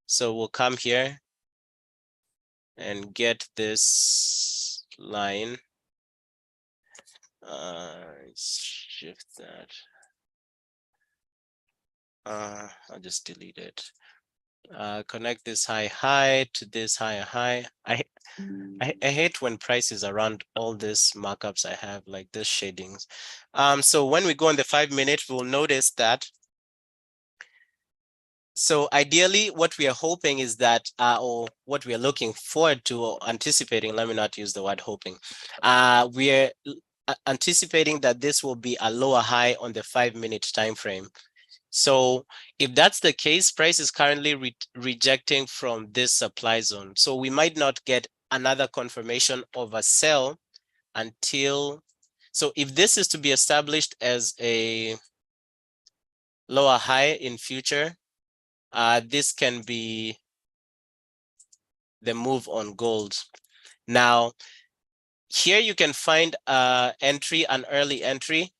So we'll come here and get this line. Shift that. I'll just delete it. Connect this high to this high. I hate when prices around all these markups I have, like this shadings. So when we go on the 5-minute, we'll notice that. So ideally, what we are hoping is that, or what we are looking forward to or anticipating, let me not use the word hoping. We are anticipating that this will be a lower high on the 5-minute time frame. So if that's the case, price is currently rejecting from this supply zone. So we might not get another confirmation of a sell until, so if this is to be established as a lower high in future, this can be the move on gold. Now, here you can find an early entry.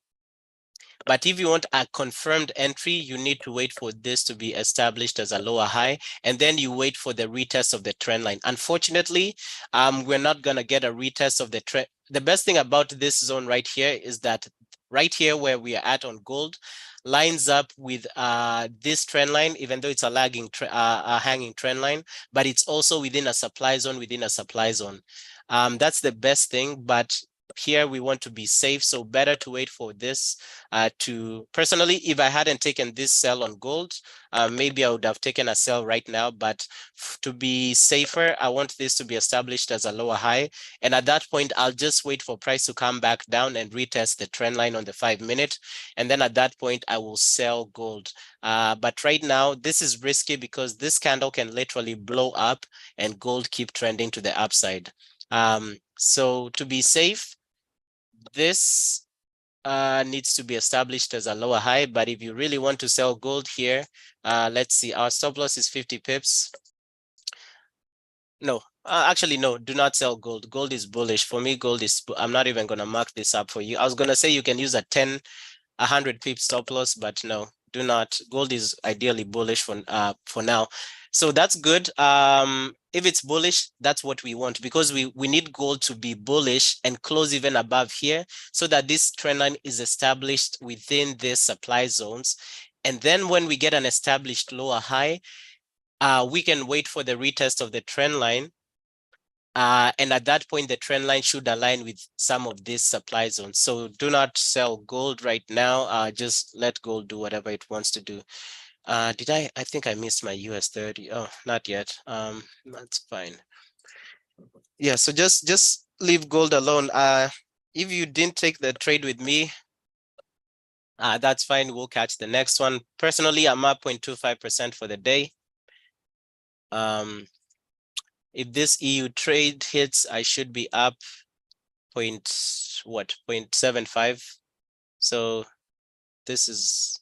But if you want a confirmed entry, you need to wait for this to be established as a lower high, and then you wait for the retest of the trend line. Unfortunately, we're not going to get a retest of the trend. The best thing about this zone right here is that right here where we are at on gold lines up with this trend line, even though it's a lagging, a hanging trend line, but it's also within a supply zone within a supply zone. That's the best thing, but here we want to be safe, so better to wait for this to, personally, if I hadn't taken this sell on gold, maybe I would have taken a sell right now, but to be safer, I want this to be established as a lower high, and at that point I'll just wait for price to come back down and retest the trend line on the 5-minute, and then at that point I will sell gold. But right now this is risky because this candle can literally blow up and gold keep trending to the upside. So to be safe, this needs to be established as a lower high. But if you really want to sell gold here, let's see, our stop loss is 50 pips. No, actually, no, do not sell gold. Gold is bullish. For me, gold is, I'm not even going to mark this up for you. I was going to say you can use a 100 pip stop loss, but no, do not. Gold is ideally bullish for now. So that's good. If it's bullish, that's what we want, because we need gold to be bullish and close even above here so that this trend line is established within these supply zones. And then when we get an established lower high, we can wait for the retest of the trend line. And at that point, the trend line should align with some of these supply zones. So do not sell gold right now. Just let gold do whatever it wants to do. I think I missed my US 30. Oh, not yet. That's fine. Yeah, so just leave gold alone. If you didn't take the trade with me, that's fine. We'll catch the next one. Personally, I'm up 0.25% for the day. If this EU trade hits, I should be up 0.75. So this is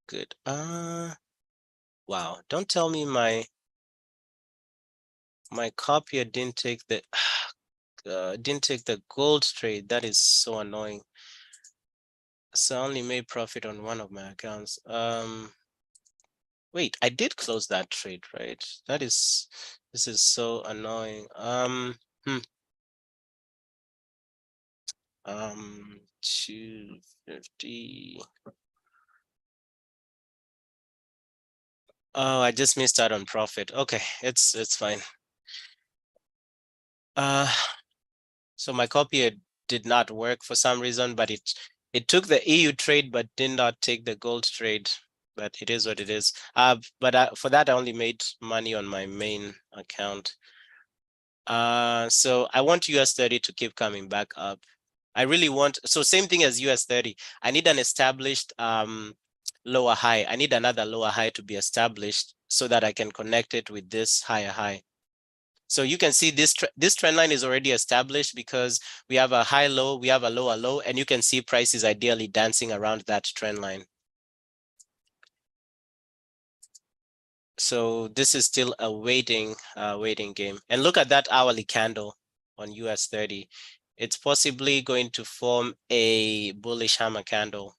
good. Wow, don't tell me my copier didn't take the gold trade. That is so annoying. So I only made profit on one of my accounts. Wait, I did close that trade, right? This is so annoying. 250. Oh, I just missed out on profit. Okay, it's fine. So my copier did not work for some reason, but it took the EU trade but did not take the gold trade. But it is what it is. But for that I only made money on my main account. So I want US 30 to keep coming back up. I really want, so same thing as US 30. I need an established lower high. I need another lower high to be established so that I can connect it with this higher high. So you can see this trend line is already established because we have a high low, we have a lower low, and you can see price is ideally dancing around that trend line. So this is still a waiting game. And look at that hourly candle on US 30. It's possibly going to form a bullish hammer candle.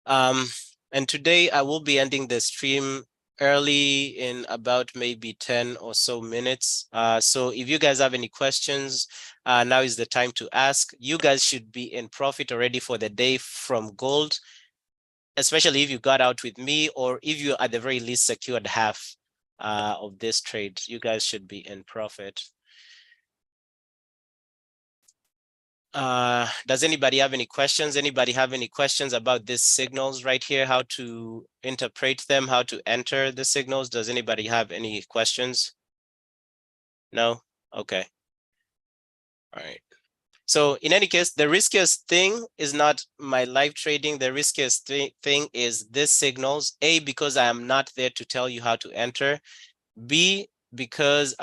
And today I will be ending the stream early in about maybe 10 or so minutes. So if you guys have any questions, now is the time to ask. You guys should be in profit already for the day from gold. especially if you got out with me, or if you at the very least secured half of this trade, you guys should be in profit. Does anybody have any questions? Anybody have any questions about these signals right here, how to interpret them, how to enter the signals? Does anybody have any questions? No? Okay. All right. So in any case, the riskiest thing is not my live trading. The riskiest thing is this signals. A, because I am not there to tell you how to enter. B, because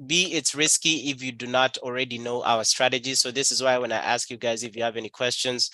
B, it's risky if you do not already know our strategy. So this is why when I ask you guys if you have any questions,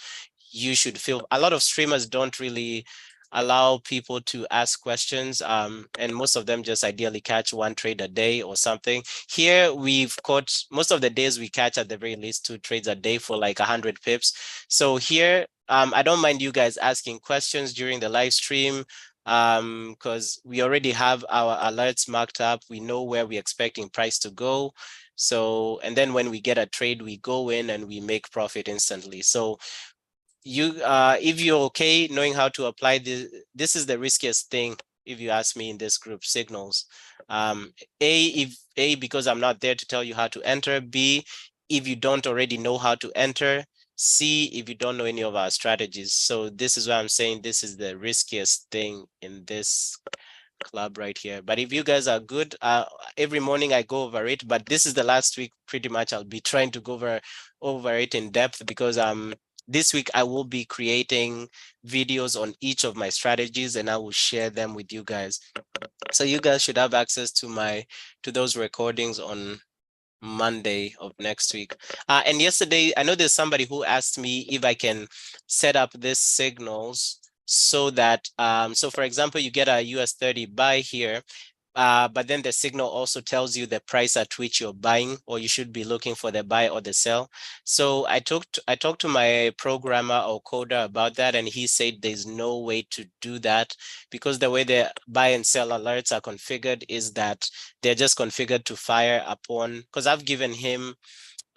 you should feel, a lot of streamers don't really allow people to ask questions, and most of them just ideally catch one trade a day or something. Here we've caught, most of the days we catch at the very least 2 trades a day for like 100 pips. So here I don't mind you guys asking questions during the live stream, because we already have our alerts marked up. We know where we're expecting price to go. So, and then when we get a trade, we go in and we make profit instantly. So you, if you're okay knowing how to apply this is the riskiest thing, if you ask me, in this group, signals. A, because I'm not there to tell you how to enter. B, if you don't already know how to enter. C, if you don't know any of our strategies. So this is why I'm saying this is the riskiest thing in this club right here. But if you guys are good, every morning I go over it, but this is the last week pretty much I'll be trying to go over it in depth, because this week I will be creating videos on each of my strategies and I will share them with you guys. So you guys should have access to those recordings on Monday of next week. And yesterday, I know there's somebody who asked me if I can set up these signals so that, so for example, you get a US 30 buy here, but then the signal also tells you the price at which you're buying, or you should be looking for the buy or the sell. So I talked to my programmer or coder about that, and he said there's no way to do that, because the way the buy and sell alerts are configured is that they're just configured to fire upon, because I've given him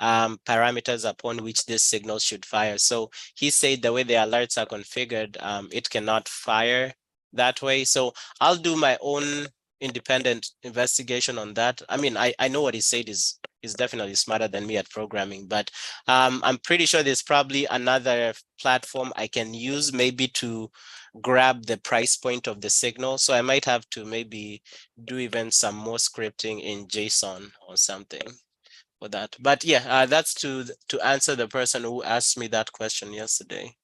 parameters upon which this signal should fire. So he said the way the alerts are configured, it cannot fire that way. So I'll do my own independent investigation on that. I mean, I know what he said is definitely smarter than me at programming, but I'm pretty sure there's probably another platform I can use maybe to grab the price point of the signal. So I might have to maybe do even some more scripting in JSON or something for that. But yeah, that's to answer the person who asked me that question yesterday.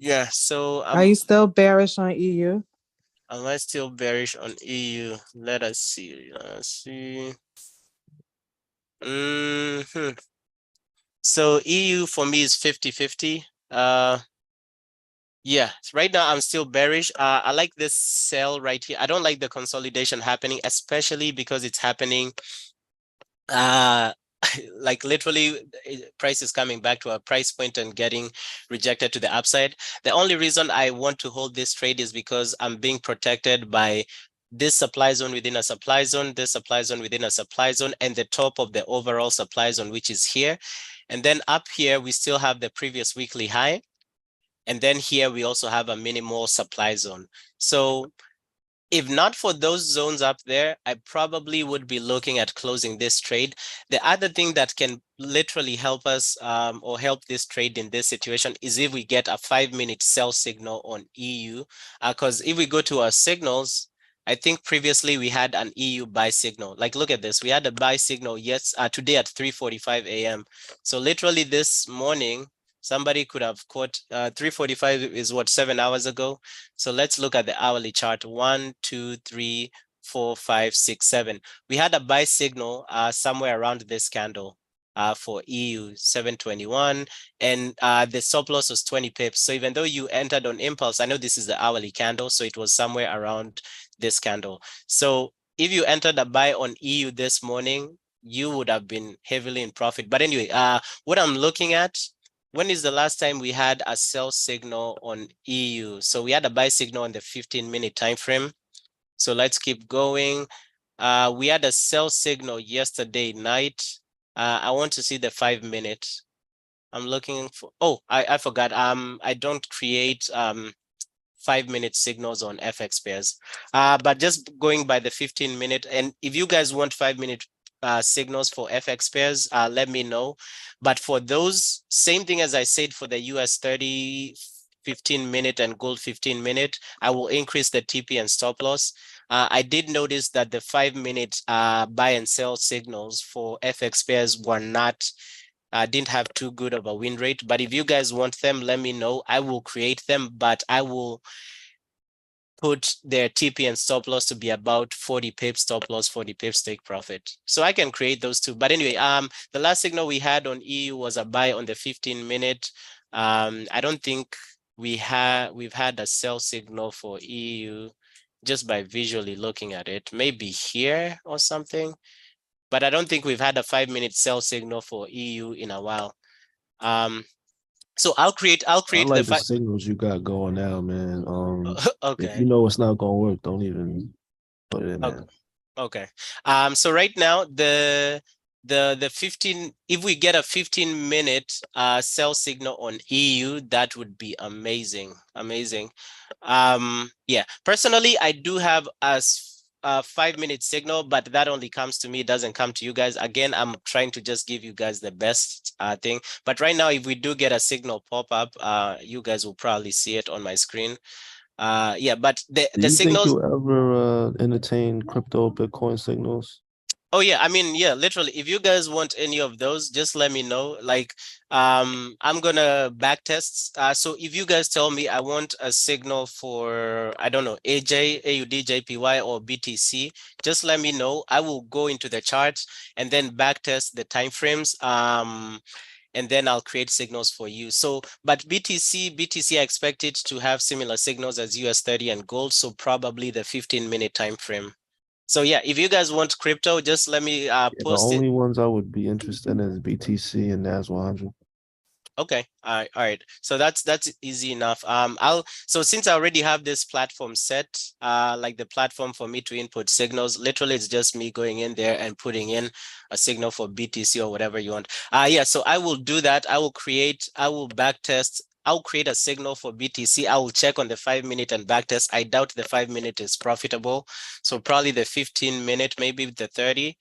Yeah, so Are you still bearish on EU? am I still bearish on EU? Let us see. Let's see. So EU for me is 50-50. Yeah, right now I'm still bearish. I like this sell right here. I don't like the consolidation happening, especially because it's happening like literally price is coming back to a price point and getting rejected to the upside. The only reason I want to hold this trade is because I'm being protected by this supply zone within a supply zone, this supply zone within a supply zone, and the top of the overall supply zone, which is here. And then up here, we still have the previous weekly high. And then here we also have a minimal supply zone. So if not for those zones up there, I probably would be looking at closing this trade. The other thing that can literally help us or help this trade in this situation is if we get a 5-minute sell signal on EU. Because if we go to our signals, I think previously we had an EU buy signal. Like, look at this. We had a buy signal today at 3:45 a.m. So literally this morning, somebody could have caught 3:45 is what, 7 hours ago. So let's look at the hourly chart. 1, 2, 3, 4, 5, 6, 7. We had a buy signal somewhere around this candle for EU 721, and the stop loss was 20 pips. So even though you entered on impulse, I know this is the hourly candle, so it was somewhere around this candle. So if you entered a buy on EU this morning, you would have been heavily in profit. But anyway, what I'm looking at, when is the last time we had a sell signal on EU? So we had a buy signal on the 15-minute time frame. So let's keep going. We had a sell signal yesterday night. I want to see the 5-minute. I'm looking for, oh, I forgot. I don't create 5-minute signals on FX pairs. But just going by the 15-minute, and if you guys want 5-minute signals for FX pairs, let me know. But for those, same thing as I said for the US 30, 15-minute and gold 15-minute, I will increase the TP and stop loss. I did notice that the 5-minute buy and sell signals for FX pairs were not didn't have too good of a win rate. But if you guys want them, let me know. I will create them, but I will put their TP and stop loss to be about 40 pips stop loss, 40 pips take profit. So I can create those two. But anyway, the last signal we had on EU was a buy on the 15-minute. I don't think we've had a sell signal for EU just by visually looking at it. Maybe here or something. But I don't think we've had a 5-minute sell signal for EU in a while. So I'll create I the like the signals you got going now, man. If you okay. know it's not gonna work, don't even put it in there. Okay. So right now the 15, if we get a 15-minute sell signal on EU, that would be amazing. Amazing. Yeah, personally, I do have a 5-minute signal, but that only comes to me, doesn't come to you guys. Again, I'm trying to just give you guys the best thing. But right now, if we do get a signal pop up, you guys will probably see it on my screen. Yeah, but Do the you think signals. you'll ever entertain crypto Bitcoin signals? Oh yeah, I mean, yeah, literally, if you guys want any of those, just let me know. Like, I'm gonna back test. So if you guys tell me I want a signal for, I don't know, AJ, AUD, JPY, or BTC, just let me know. I will go into the charts and then back test the time frames. And then I'll create signals for you. So, but BTC, I expect it to have similar signals as US 30 and gold. So probably the 15-minute time frame. So yeah, if you guys want crypto, just let me Yeah, the post it. only ones I would be interested in is BTC and NAS 100. Okay, all right. So that's easy enough. So since I already have this platform set, like the platform for me to input signals, literally it's just me going in there and putting in a signal for BTC or whatever you want. Yeah, so I will do that. I will back test. I'll create a signal for BTC. I will check on the 5-minute and back test. I doubt the 5-minute is profitable. So probably the 15-minute, maybe the 30.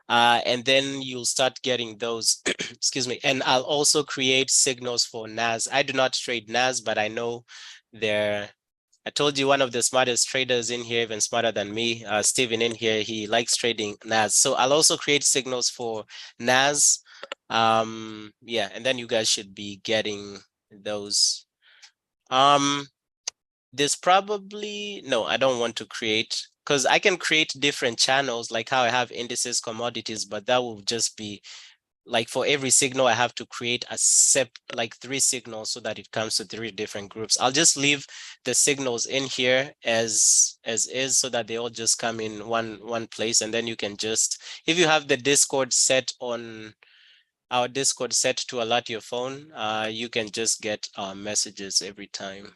And then you'll start getting those, excuse me. And I'll also create signals for NAS. I do not trade NAS, but I know I told you one of the smartest traders in here, even smarter than me, Steven in here, he likes trading NAS. So I'll also create signals for NAS. Yeah, and then you guys should be getting those. There's probably, no, I don't want to create, because I can create different channels like how I have indices, commodities, but that will just be like for every signal I have to create like 3 signals so that it comes to 3 different groups. I'll just leave the signals in here as is so that they all just come in one place, and then you can just, if you have the Discord set on our Discord set to alert your phone, you can just get messages every time.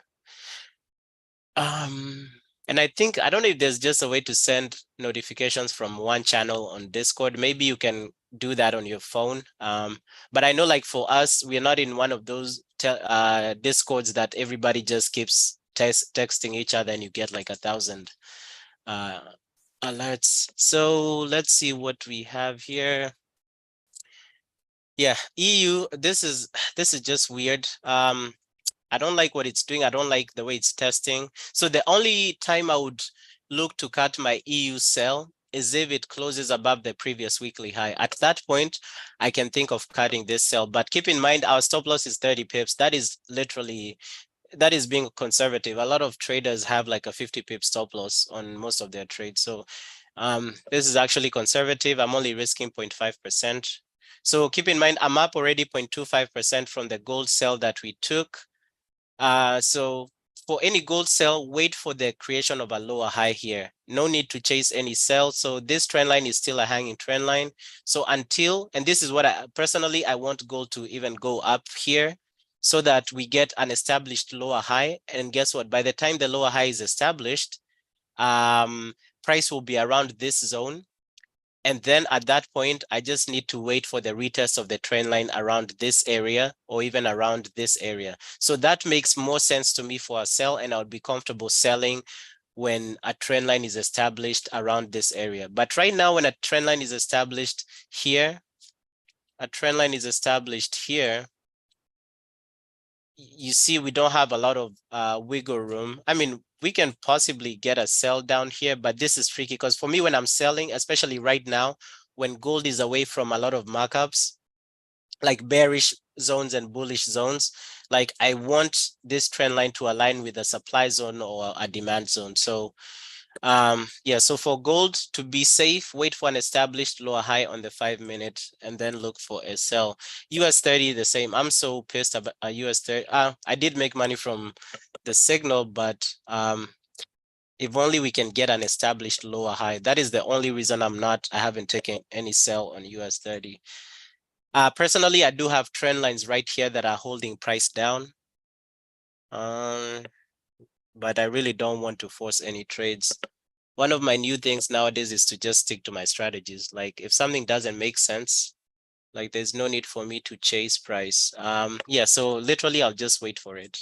And I think, I don't know if there's just a way to send notifications from one channel on Discord. Maybe you can do that on your phone. But I know, like for us, we're not in one of those Discords that everybody just keeps texting each other and you get like 1,000 alerts. So let's see what we have here. Yeah, EU, this is just weird. I don't like what it's doing. I don't like the way it's testing. So the only time I would look to cut my EU sell is if it closes above the previous weekly high. At that point, I can think of cutting this sell. But keep in mind, our stop loss is 30 pips. That is being conservative. A lot of traders have like a 50 pip stop loss on most of their trades. So this is actually conservative. I'm only risking 0.5%. So keep in mind, I'm up already 0.25% from the gold sell that we took. So for any gold sell, wait for the creation of a lower high here. No need to chase any sell. So this trend line is still a hanging trend line. So until, and this is what I personally, I want gold to even go up here so that we get an established lower high. And guess what? By the time the lower high is established, price will be around this zone. And then at that point, I just need to wait for the retest of the trend line around this area or even around this area. So that makes more sense to me for a sell, and I would be comfortable selling when a trend line is established around this area. But right now, when a trend line is established here, you see we don't have a lot of wiggle room. I mean, we can possibly get a sell down here, but this is tricky because for me, when I'm selling, especially right now, when gold is away from a lot of markups, like bearish zones and bullish zones, like I want this trend line to align with a supply zone or a demand zone. So yeah, so for gold, to be safe, wait for an established lower high on the 5-minute and then look for a sell. US30 the same. I'm so pissed about US30. I did make money from the signal, but if only we can get an established lower high. That is the only reason I haven't taken any sell on US30. Personally, I do have trend lines right here that are holding price down. But I really don't want to force any trades. One of my new things nowadays is to just stick to my strategies. Like if something doesn't make sense, like there's no need for me to chase price. Yeah, so literally I'll just wait for it.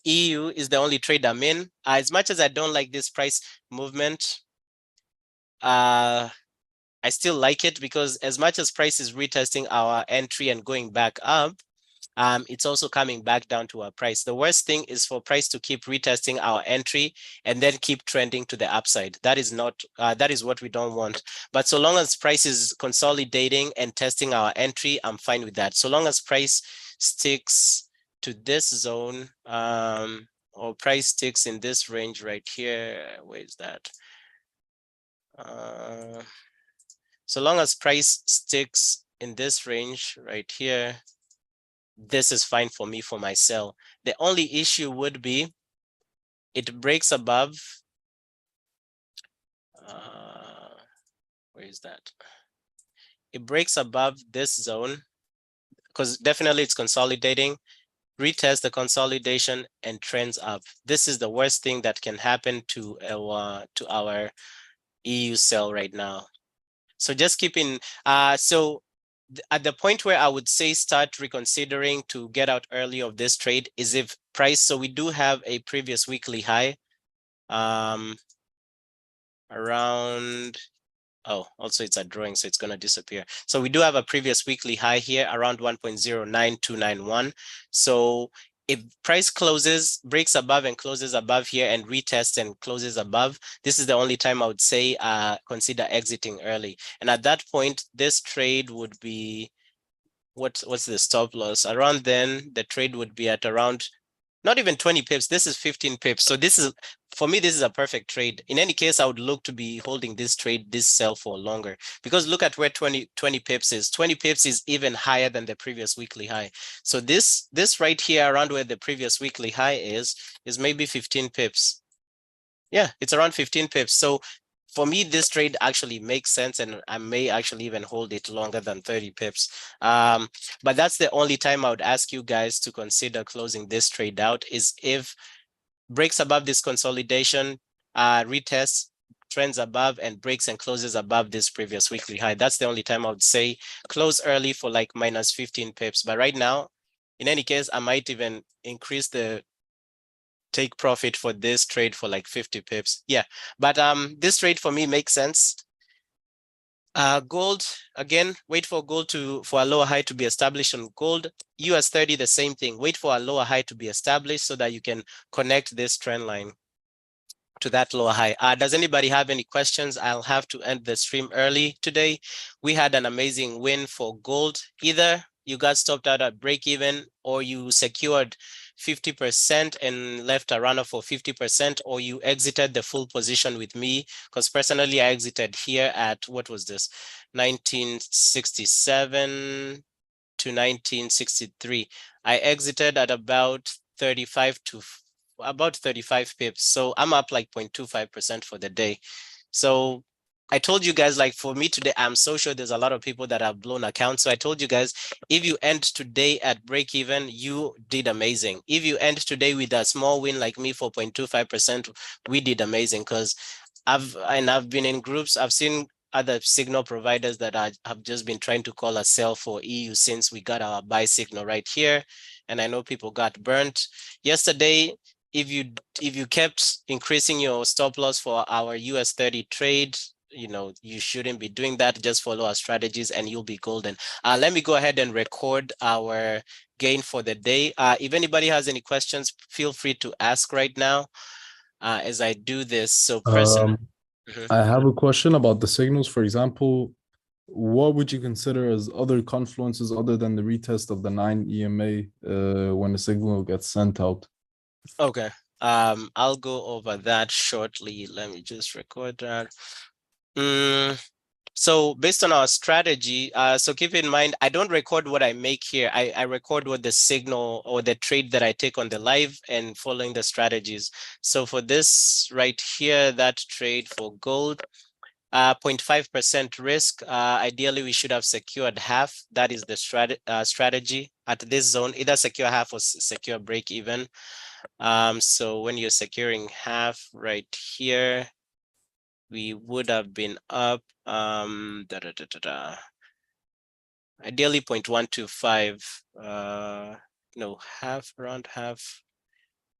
EU is the only trade I'm in. As much as I don't like this price movement, I still like it because as much as price is retesting our entry and going back up, it's also coming back down to our price. The worst thing is for price to keep retesting our entry and then keep trending to the upside. That is not, that is what we don't want. But so long as price is consolidating and testing our entry, I'm fine with that. So long as price sticks to this zone, or price sticks in this range right here, where is that? So long as price sticks in this range right here, this is fine for me for my sell. The only issue would be it breaks above, where is that? It breaks above this zone because definitely it's consolidating, retest the consolidation and trends up. This is the worst thing that can happen to our EU sell right now. So just keeping, so at the point where I would say start reconsidering to get out early of this trade is if price, so we do have a previous weekly high around, oh, also it's a drawing, so it's going to disappear. So we do have a previous weekly high here around 1.09291. So if price closes, breaks above and closes above here and retests and closes above, this is the only time I would say consider exiting early. And at that point, this trade would be, what's the stop loss? Around then, the trade would be at around, not even 20 pips, this is 15 pips. So this is, for me, this is a perfect trade. In any case, I would look to be holding this trade, this sell for longer, because look at where 20 pips is. 20 pips is even higher than the previous weekly high. So this right here around where the previous weekly high is maybe 15 pips. Yeah, it's around 15 pips. So for me, this trade actually makes sense, and I may actually even hold it longer than 30 pips. But that's the only time I would ask you guys to consider closing this trade out is if breaks above this consolidation, retests, trends above, and breaks and closes above this previous weekly high. That's the only time I would say close early for like minus 15 pips. But right now, in any case, I might even increase the take profit for this trade for like 50 pips. Yeah, but this trade for me makes sense. Gold, again, wait for gold for a lower high to be established on gold. US30, the same thing. Wait for a lower high to be established so that you can connect this trend line to that lower high. Does anybody have any questions? I'll have to end the stream early today. We had an amazing win for gold. Either you got stopped out at break even, or you secured 50% and left a runner for 50%, or you exited the full position with me, because personally I exited here at, what was this, 1967 to 1963. I exited at about 35 pips. So I'm up like 0.25% for the day. So I told you guys, like for me today, I'm so sure there's a lot of people that have blown accounts. So I told you guys, if you end today at break even, you did amazing. If you end today with a small win like me, 4.25%, we did amazing, because I've been in groups. I've seen other signal providers that have just been trying to call a sell for EU since we got our buy signal right here. And I know people got burnt. Yesterday, if you kept increasing your stop loss for our US 30 trade, you shouldn't be doing that. Just follow our strategies and you'll be golden. Let me go ahead and record our gain for the day. If anybody has any questions, feel free to ask right now as I do this. So person. I have a question about the signals. For example, what would you consider as other confluences other than the retest of the 9 EMA when the signal gets sent out? Okay. I'll go over that shortly. Let me just record that. So based on our strategy, so keep in mind, I don't record what I make here. I record what the signal or the trade that I take on the live and following the strategies. So for this right here, that trade for gold, 0.5% risk. Ideally, we should have secured half. That is the strategy at this zone, either secure half or secure break even. So when you're securing half right here, we would have been up ideally 0.125, no, half, around half.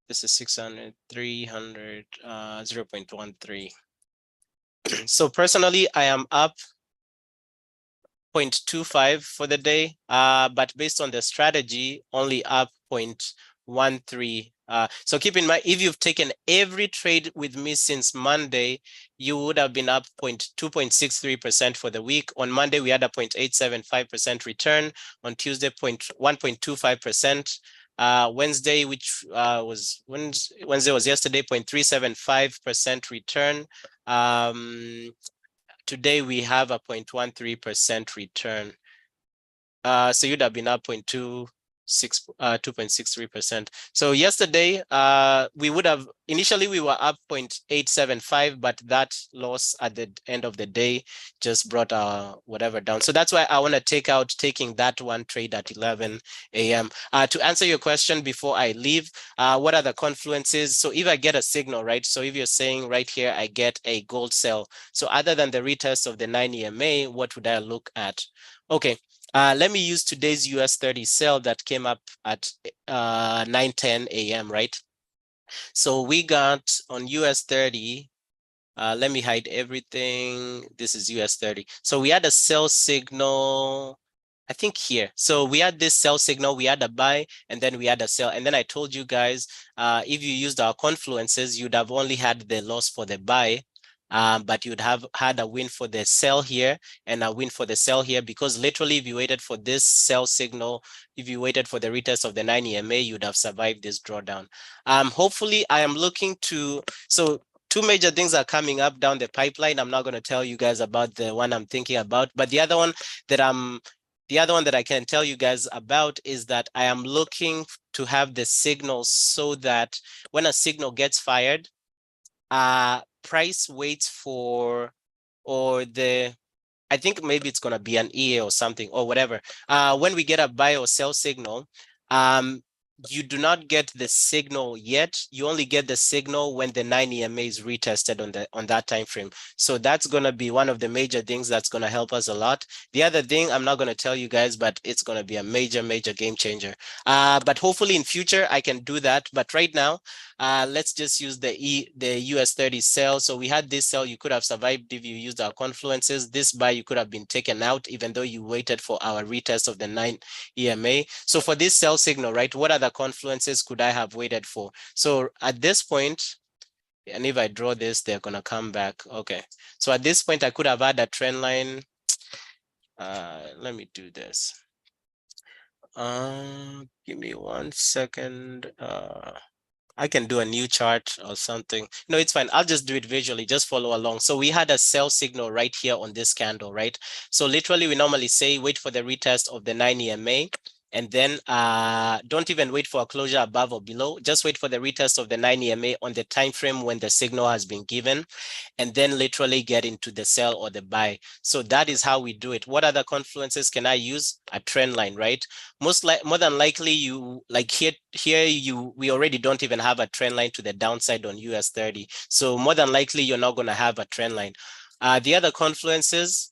This is 600, 300, 0.13. So personally, I am up 0.25 for the day, but based on the strategy, only up 0.13. So keep in mind, if you've taken every trade with me since Monday, you would have been up 2.63% for the week. On Monday, we had a 0.875% return. On Tuesday, 1.25%. Wednesday, which was Wednesday was yesterday, 0.375% return. Today we have a 0.13% return. So you'd have been up 2.63%. So yesterday, we would have, initially we were up 0.875, but that loss at the end of the day just brought our whatever down. So that's why I want to taking that one trade at 11 a.m. To answer your question before I leave, what are the confluences? So if I get a signal, right? So if you're saying right here, I get a gold sell. So other than the retest of the 9 EMA, what would I look at? Okay. Let me use today's US 30 sell that came up at 9:10 a.m., right? So we got on US 30, let me hide everything. This is US 30. So we had a sell signal, I think here. So we had this sell signal, we had a buy, and then we had a sell. And then I told you guys, if you used our confluences, you'd have only had the loss for the buy. But you'd have had a win for the sell here and a win for the sell here, because literally if you waited for this sell signal, if you waited for the retest of the 9 EMA, you'd have survived this drawdown. Hopefully I am looking to, so two major things are coming up down the pipeline. I'm not going to tell you guys about the one I'm thinking about, but the other one that I can tell you guys about is that I am looking to have the signal so that when a signal gets fired, price waits for, or I think maybe it's going to be an EA or something or whatever. When we get a buy or sell signal, you do not get the signal yet. You only get the signal when the 9 EMA is retested on that time frame. So that's going to be one of the major things that's going to help us a lot. The other thing I'm not going to tell you guys, but it's going to be a major game changer. But hopefully in future I can do that. But right now, let's just use the US 30 sell. So we had this sell, you could have survived if you used our confluences. This buy, you could have been taken out even though you waited for our retest of the 9 EMA. So for this sell signal, right, what are the confluences could I have waited for? So at this point, and if I draw this, they're gonna come back. Okay, so at this point I could have had a trend line. Let me do this. Give me 1 second. I can do a new chart or something. No, it's fine. I'll just do it visually. Just follow along. So we had a sell signal right here on this candle, right? So literally we normally say wait for the retest of the 9 EMA. And then don't even wait for a closure above or below. Just wait for the retest of the 9 EMA on the time frame when the signal has been given, and then literally get into the sell or the buy. So that is how we do it. What other confluences can I use? A trend line, right? More than likely, you like here we already don't even have a trend line to the downside on US 30. So more than likely, you're not going to have a trend line. The other confluences,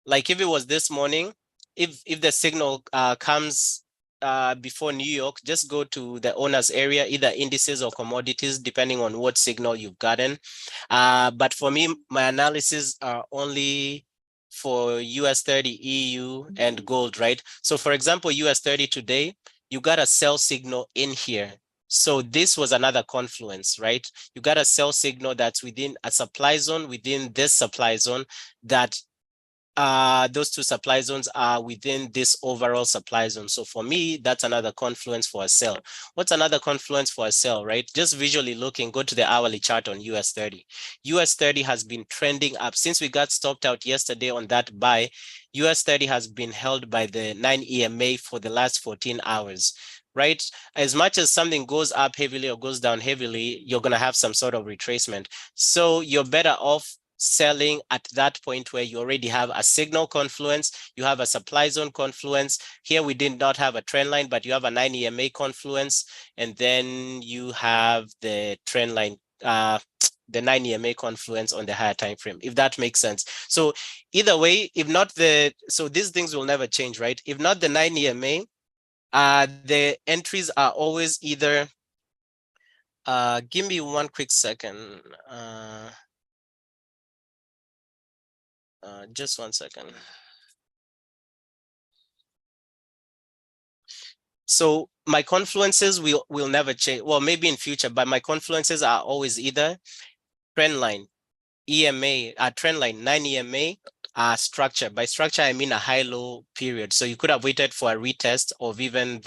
like if it was this morning, if the signal comes before New York, just go to the owner's area, either indices or commodities, depending on what signal you've gotten. But for me, my analysis are only for US 30, EU, and gold, right? So for example, US 30 today, you got a sell signal in here. So this was another confluence, right? You got a sell signal that's within a supply zone, within this supply zone, that those two supply zones are within this overall supply zone. So for me, that's another confluence for a sell. What's another confluence for a sell, right? Just visually looking, go to the hourly chart on US 30. US 30 has been trending up since we got stopped out yesterday on that buy. US 30 has been held by the 9 EMA for the last 14 hours. Right? As much as something goes up heavily or goes down heavily, you're going to have some sort of retracement. So you're better off selling at that point where you already have a signal confluence, you have a supply zone confluence. Here we did not have a trend line, but you have a 9 EMA confluence, and then you have the trend line, the 9 EMA confluence on the higher time frame, if that makes sense. So either way, if not so these things will never change, right? If not the 9 EMA, the entries are always either, give me one quick second. Just one second. So my confluences will never change. Well, maybe in future, but my confluences are always either trend line, EMA, trend line, 9 EMA, structure. By structure, I mean a high-low period. So you could have waited for a retest of even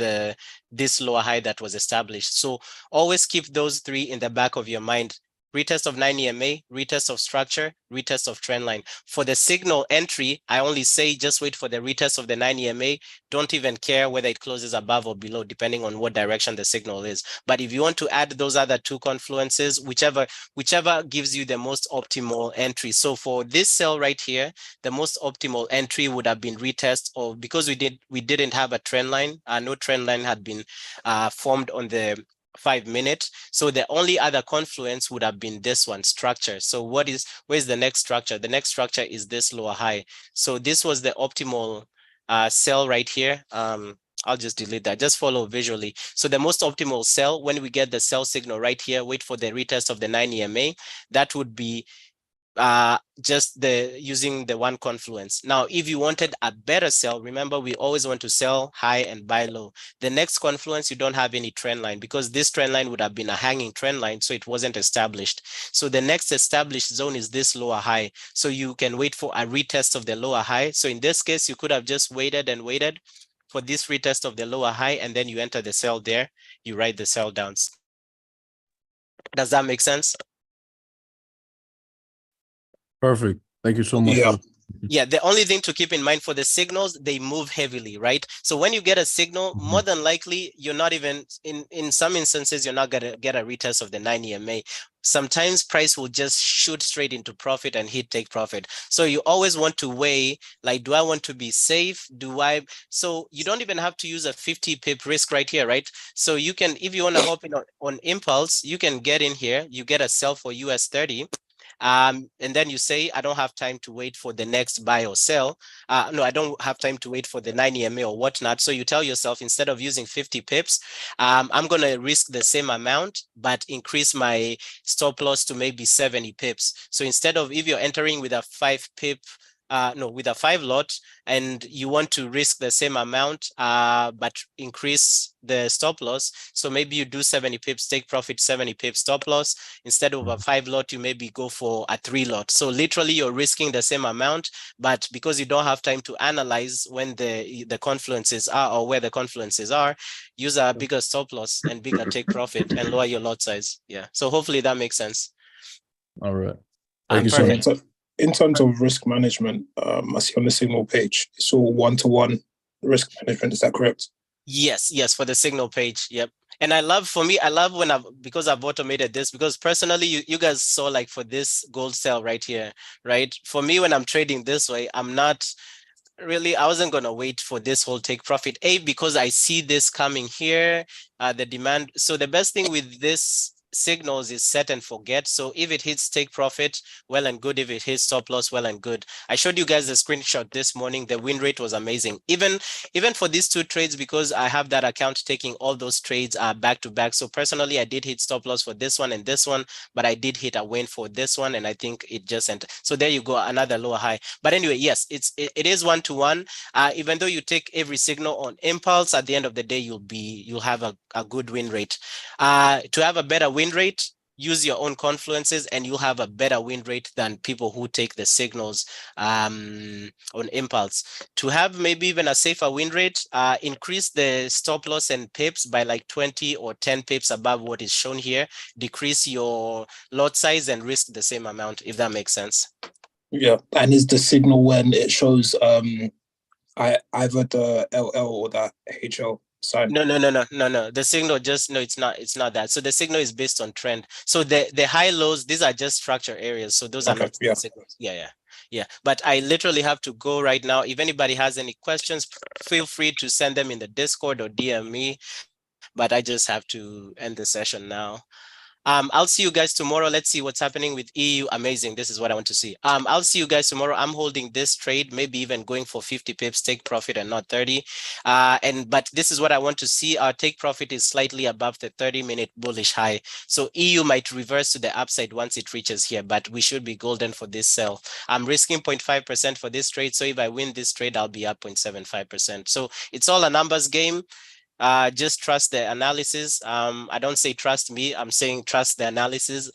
this lower high that was established. So always keep those three in the back of your mind. Retest of 9 EMA, retest of structure, retest of trend line. For the signal entry, I only say just wait for the retest of the 9 EMA. Don't even care whether it closes above or below, depending on what direction the signal is. But if you want to add those other two confluences, whichever gives you the most optimal entry. So for this cell right here, the most optimal entry would have been retest, or because we didn't have a trend line, no trend line had been formed on the 5-minute. So the only other confluence would have been this one, structure. So where's the next structure? The next structure is this lower high. So this was the optimal cell right here. I'll just delete that, just follow visually. So the most optimal cell, when we get the cell signal right here, wait for the retest of the 9 EMA, that would be just using the one confluence. Now, if you wanted a better sell, remember we always want to sell high and buy low. The next confluence, you don't have any trend line because this trend line would have been a hanging trend line, so it wasn't established. So the next established zone is this lower high. So you can wait for a retest of the lower high. So in this case, you could have just waited and waited for this retest of the lower high, and then you enter the sell there, you write the sell downs. Does that make sense? Perfect. Thank you so much. Yeah. Yeah, the only thing to keep in mind for the signals, they move heavily, right? So when you get a signal, more than likely, you're not even, in some instances, you're not gonna get a retest of the 9 EMA. Sometimes price will just shoot straight into profit and hit take profit. So you always want to weigh, like, do I want to be safe? So you don't even have to use a 50 pip risk right here, right? So you can, if you want to hop in on impulse, you can get in here, you get a sell for US 30. And then you say, I don't have time to wait for the next buy or sell. No, I don't have time to wait for the 9 EMA or whatnot. So you tell yourself, instead of using 50 pips, I'm going to risk the same amount, but increase my stop loss to maybe 70 pips. So instead of, if you're entering with a 5 pip, with a 5 lot, and you want to risk the same amount, but increase the stop loss. So maybe you do 70 pips, take profit, 70 pips stop loss. Instead of a 5 lot, you maybe go for a 3 lot. So literally you're risking the same amount, but because you don't have time to analyze when the confluences are or where the confluences are, use a bigger stop loss and bigger take profit and lower your lot size. Yeah. So hopefully that makes sense. All right. Thank you so Perfect. much. In terms of risk management, I see on the signal page, it's all one-to-one risk management. Is that correct? Yes, for the signal page. Yep. And I love when because I've automated this, because personally, you guys saw, like, for this gold sell right here, right? For me, when I'm trading this way, I wasn't going to wait for this whole take profit, because I see this coming here, the demand. So the best thing with this signals is set and forget. So if it hits take profit, well and good. If it hits stop loss, well and good. I showed you guys the screenshot this morning. The win rate was amazing. Even for these two trades, because I have that account taking all those trades back to back. So personally, I did hit stop loss for this one and this one, but I did hit a win for this one, and I think it just entered. So there you go, another lower high. But anyway, yes, it is 1-to-1. Even though you take every signal on impulse, at the end of the day, you'll have a good win rate. To have a better win rate, use your own confluences, and you'll have a better win rate than people who take the signals on impulse. To have maybe even a safer win rate, increase the stop loss and pips by like 20 or 10 pips above what is shown here. Decrease your lot size and risk the same amount, if that makes sense. Yeah, and is the signal when it shows either the LL or the HL sign? No. The signal just it's not that. So the signal is based on trend. So the high lows, these are just structure areas. So those are not signals. Yeah. But I literally have to go right now. If anybody has any questions, feel free to send them in the Discord or DM me. But I just have to end the session now. I'll see you guys tomorrow. Let's see what's happening with EU. Amazing. This is what I want to see. I'll see you guys tomorrow. I'm holding this trade, maybe even going for 50 pips, take profit and not 30. But this is what I want to see. Our take profit is slightly above the 30-minute bullish high. So EU might reverse to the upside once it reaches here, but we should be golden for this sell. I'm risking 0.5% for this trade. So if I win this trade, I'll be up 0.75%. So it's all a numbers game. Just trust the analysis. I don't say trust me, I'm saying trust the analysis.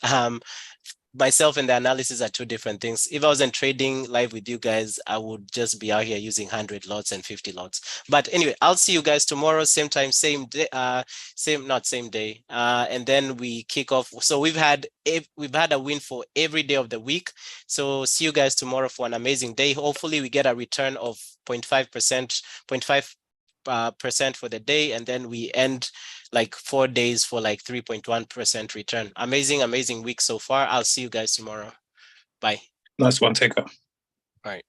Myself and the analysis are two different things. If I wasn't trading live with you guys, I would just be out here using 100 lots and 50 lots. But anyway, I'll see you guys tomorrow, same time, same day, same day. And then we kick off. So we've had a win for every day of the week. So see you guys tomorrow for an amazing day. Hopefully we get a return of 0.5%, 0.5% for the day, and then we end like 4 days for like 3.1% return. Amazing week so far. I'll see you guys tomorrow. Bye. Nice one, take care. All right.